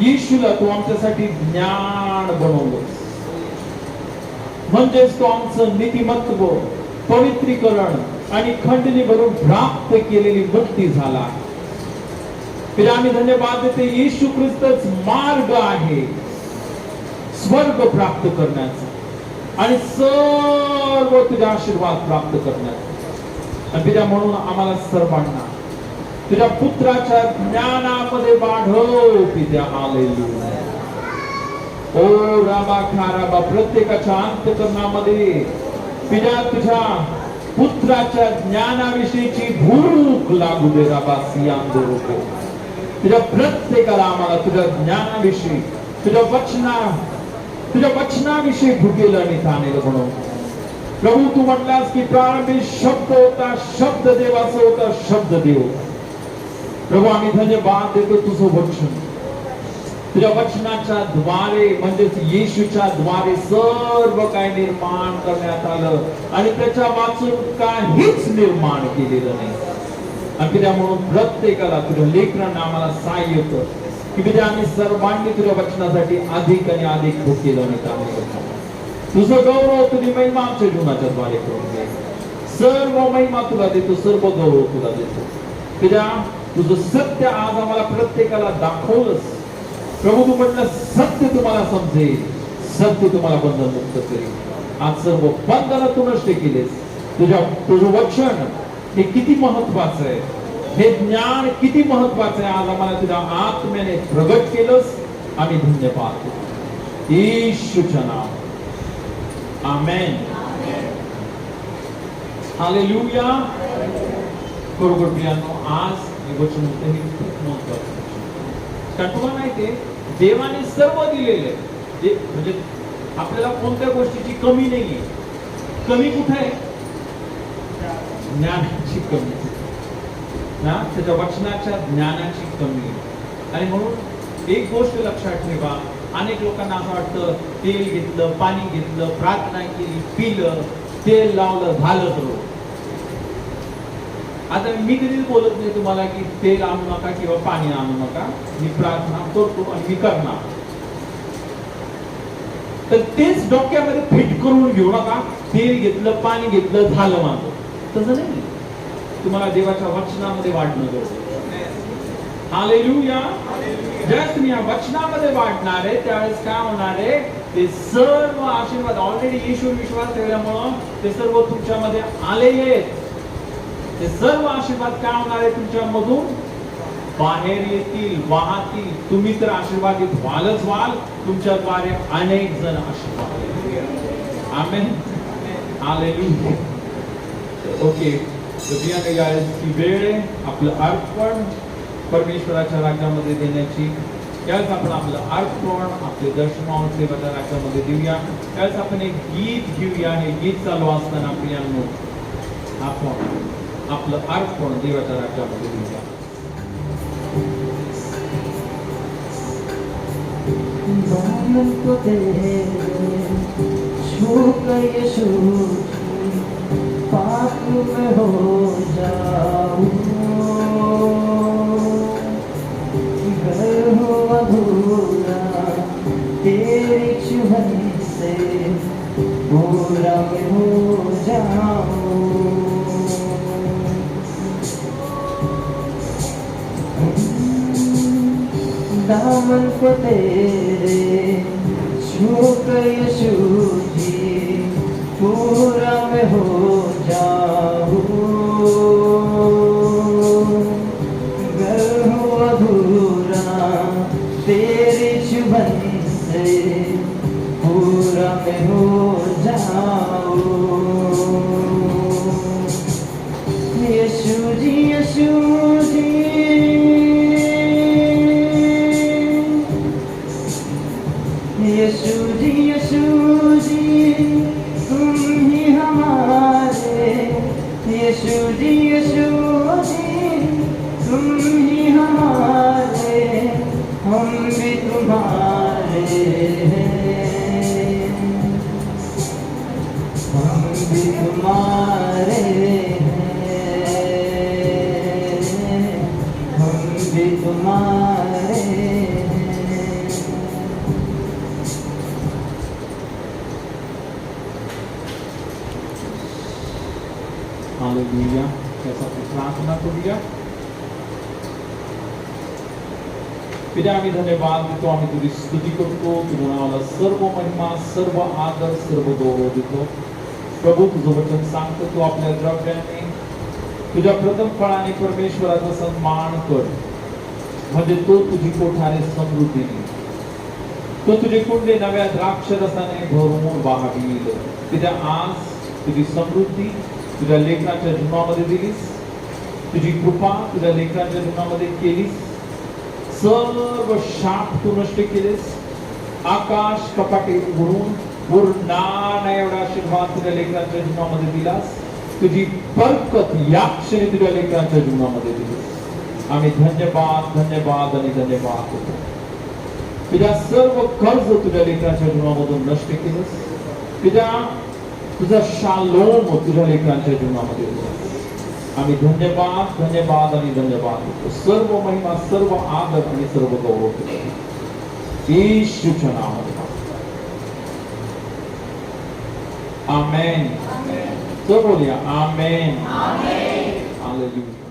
येशूला तू आमच्यासाठी ज्ञान बनवलंस, म्हणजेच तो आमचं नीतिमत्व, पवित्रीकरण आणि खंडणी भरून प्राप्त केलेली मुक्ती झाला. पिता, आम्ही धन्यवाद देते, येशू ख्रिस्तच मार्ग आहे स्वर्ग प्राप्त करण्याचा आणि सर्व तुझे आशीर्वाद प्राप्त करण्याचा. आणि पिता, म्हणून आम्हाला सर्वांना तुझ्या पुत्राच्या ज्ञानामध्ये वाढव पित्या. हालेलुया. ओ राबा खाराबा, प्रत्येकाच्या अंतःकरणामध्ये पिता तुझ्या पुत्राच्या ज्ञानाविषयीची भूक लागू दे. राबा सियांदो, तुझ्या प्रत्येकाला आम्हाला तुझ्या ज्ञानाविषयी, तुझ्या वचनाविषयी भुकेल आणि ताणेल म्हणून. प्रभू, तू म्हटलास की प्रारंभी शब्द होता, शब्द देवाचा होता, शब्द देव. प्रभू, आम्ही धन्यवाद देतो, तुझं वचन, तुझ्या वचनाच्या द्वारे म्हणजेच येशूच्या द्वारे सर्व काय निर्माण करण्यात आलं आणि त्याच्या वाचून काहीच निर्माण केलेलं नाही. आणि म्हणून प्रत्येकाला तुझ्या लेकरांना आम्हाला सहाय्य कर की पिता, आम्ही सर्वांनी तुझ्या वचनासाठी अधिक आणि अधिक भुकेल आणि ताणेल. तुझं गौरव, तुझी महिमा आमच्या जीवनाच्या द्वारे करून दे. सर्व महिमा तुला देतो, सर्व गौरव तुला देतो. पिता, तुझं सत्य आज आम्हाला प्रत्येकाला दाखवलंस. प्रभू, तू म्हटलं सत्य तुम्हाला समजेल, सत्य तुम्हाला बंधनमुक्त करेल. आज सर्व बंधनं तू नष्ट केलेस. तुझं वचन हे किती महत्वाचं आहे, हे ज्ञान किती महत्वाचं आहे. आज आम्हाला तुझ्या आत्म्याने प्रगट केलंस, आम्ही धन्यवाद देतो येशूच्या नावात. आमेन. हालेलुया. बरोबर प्रियांनो, आज हे वचन होतं, हे खूप महत्वाचं. कारण तुम्हाला माहितीये, देवाने सर्व दिलेले म्हणजे आपल्याला कोणत्या गोष्टीची कमी नाहीये. कमी कुठे आहे? ज्ञानाची कमी ना, त्याच्या वचनाच्या ज्ञानाची कमी आहे. आणि म्हणून एक गोष्ट लक्षात ठेवा, अनेक लोकांना असं वाटतं तेल घेतलं, पाणी घेतलं, प्रार्थना केली, पिलं, तेल लावलं, झालं सर्व. आता मी कधीच बोलत नाही तुम्हाला की तेल आणू नका किंवा पाणी आणू नका. मी प्रार्थना करतो आणि मी करणार. तर तेच डोक्यामध्ये फिट करून घेऊ नका, तेल घेतलं, पाणी घेतलं, झालं माझं. तसं नाही. तुम्हाला देवाच्या वचनामध्ये वाढणं गरजेचं आहे. हालेलुया. ज्यावेळेस तुम्ही या वचनामध्ये वाढणार आहे, त्यावेळेस काय होणार आहे, ते सर्व आशीर्वाद ऑलरेडी येशूवर विश्वास ठेवल्यामुळं ते सर्व तुमच्यामध्ये आलेले आहेत. ते सर्व आशीर्वाद काय होणार आहे, तुमच्या मधून बाहेर येतील, वाहतील. तुम्ही तर आशीर्वादित व्हालच व्हाल, तुमच्याद्वारे अनेक जण आशीर्वाद. आमेन. हालेलुया. ओके, तर याची वेळ आहे आपलं अर्पण परमेश्वराच्या राज्यामध्ये देण्याची. त्यावेळेस आपण आपलं अर्पण आपले दर्शनावर देवाच्या राज्यामध्ये देऊया. त्यावेळेस आपण एक गीत घेऊया. हे गीत चालू असताना प्रियांनो, आपण आपलं अर्पण देवाच्या राज्यामध्ये देऊया. को तेरे छूकर यीशु पाप में हो जाऊं, घर हो अधूरा तेरी चुहन से पूरा मैं हो जाऊं. दामन को तेरे छूकर यीशु जी पूरा मैं हो जाऊं, घर हो अधूरा तेरी चुभन से पूरा मैं हो जाऊं. यीशु जी, यीशु जी, यीशु जी, यीशु जी, तुम ही हमारे. यीशु जी, यीशु जी, तुम ही हमारे, हम भी तुम्हारे हैं, हम भी तुम्हारे हैं, हम भी तुम्हारे हैं. हालेलुया. त्याचा प्रार्थना करूया. पिता, आम्ही धन्यवाद देतो, आम्ही तुझी स्तुती करतो. तुझ्या नावाला सर्व महिमा, सर्व आदर, सर्व गौरव देतो. प्रभू, तुझं वचन सांगतो, तू आपल्या द्रव्याने, तुझ्या प्रथम फळाने परमेश्वराचा सन्मान कर, म्हणजे तो तुझी कोठारे समृद्धीने, तो तुझे कुंडे नव्या द्राक्षरसाने भरून वाहवील. पिता, आज तुझी समृद्धी तुझ्या लेकराच्या जीवनामध्ये दिलीस, तुझी कृपा तुझ्या लेकराच्या जीवनामध्ये केलीस. सर्व शाप तू नष्ट केलेस. आकाश कपाटे उघडून पूर्ण एवढा आशीर्वाद तुझ्या लेकराच्या जीवनामध्ये दिलास. तुझी बरकत या क्षणी तुझ्या लेकराच्या जीवनामध्ये दिलीस. आम्ही धन्यवाद, धन्यवाद आणि धन्यवाद देतो. तुझ्या सर्व कर्ज तुझ्या लेकराच्या जीवनामधून नष्ट केलंस. तुझा शालोम तुझ्या लेकरांच्या जीवनामध्ये दिलास. आम्ही धन्यवाद, धन्यवाद आणि धन्यवाद देतो. सर्व महिमा, सर्व आदर आणि सर्व गौरव देतो येशूच्या नावात. आमेन. तो बोलिया आमेन. हालेलुया.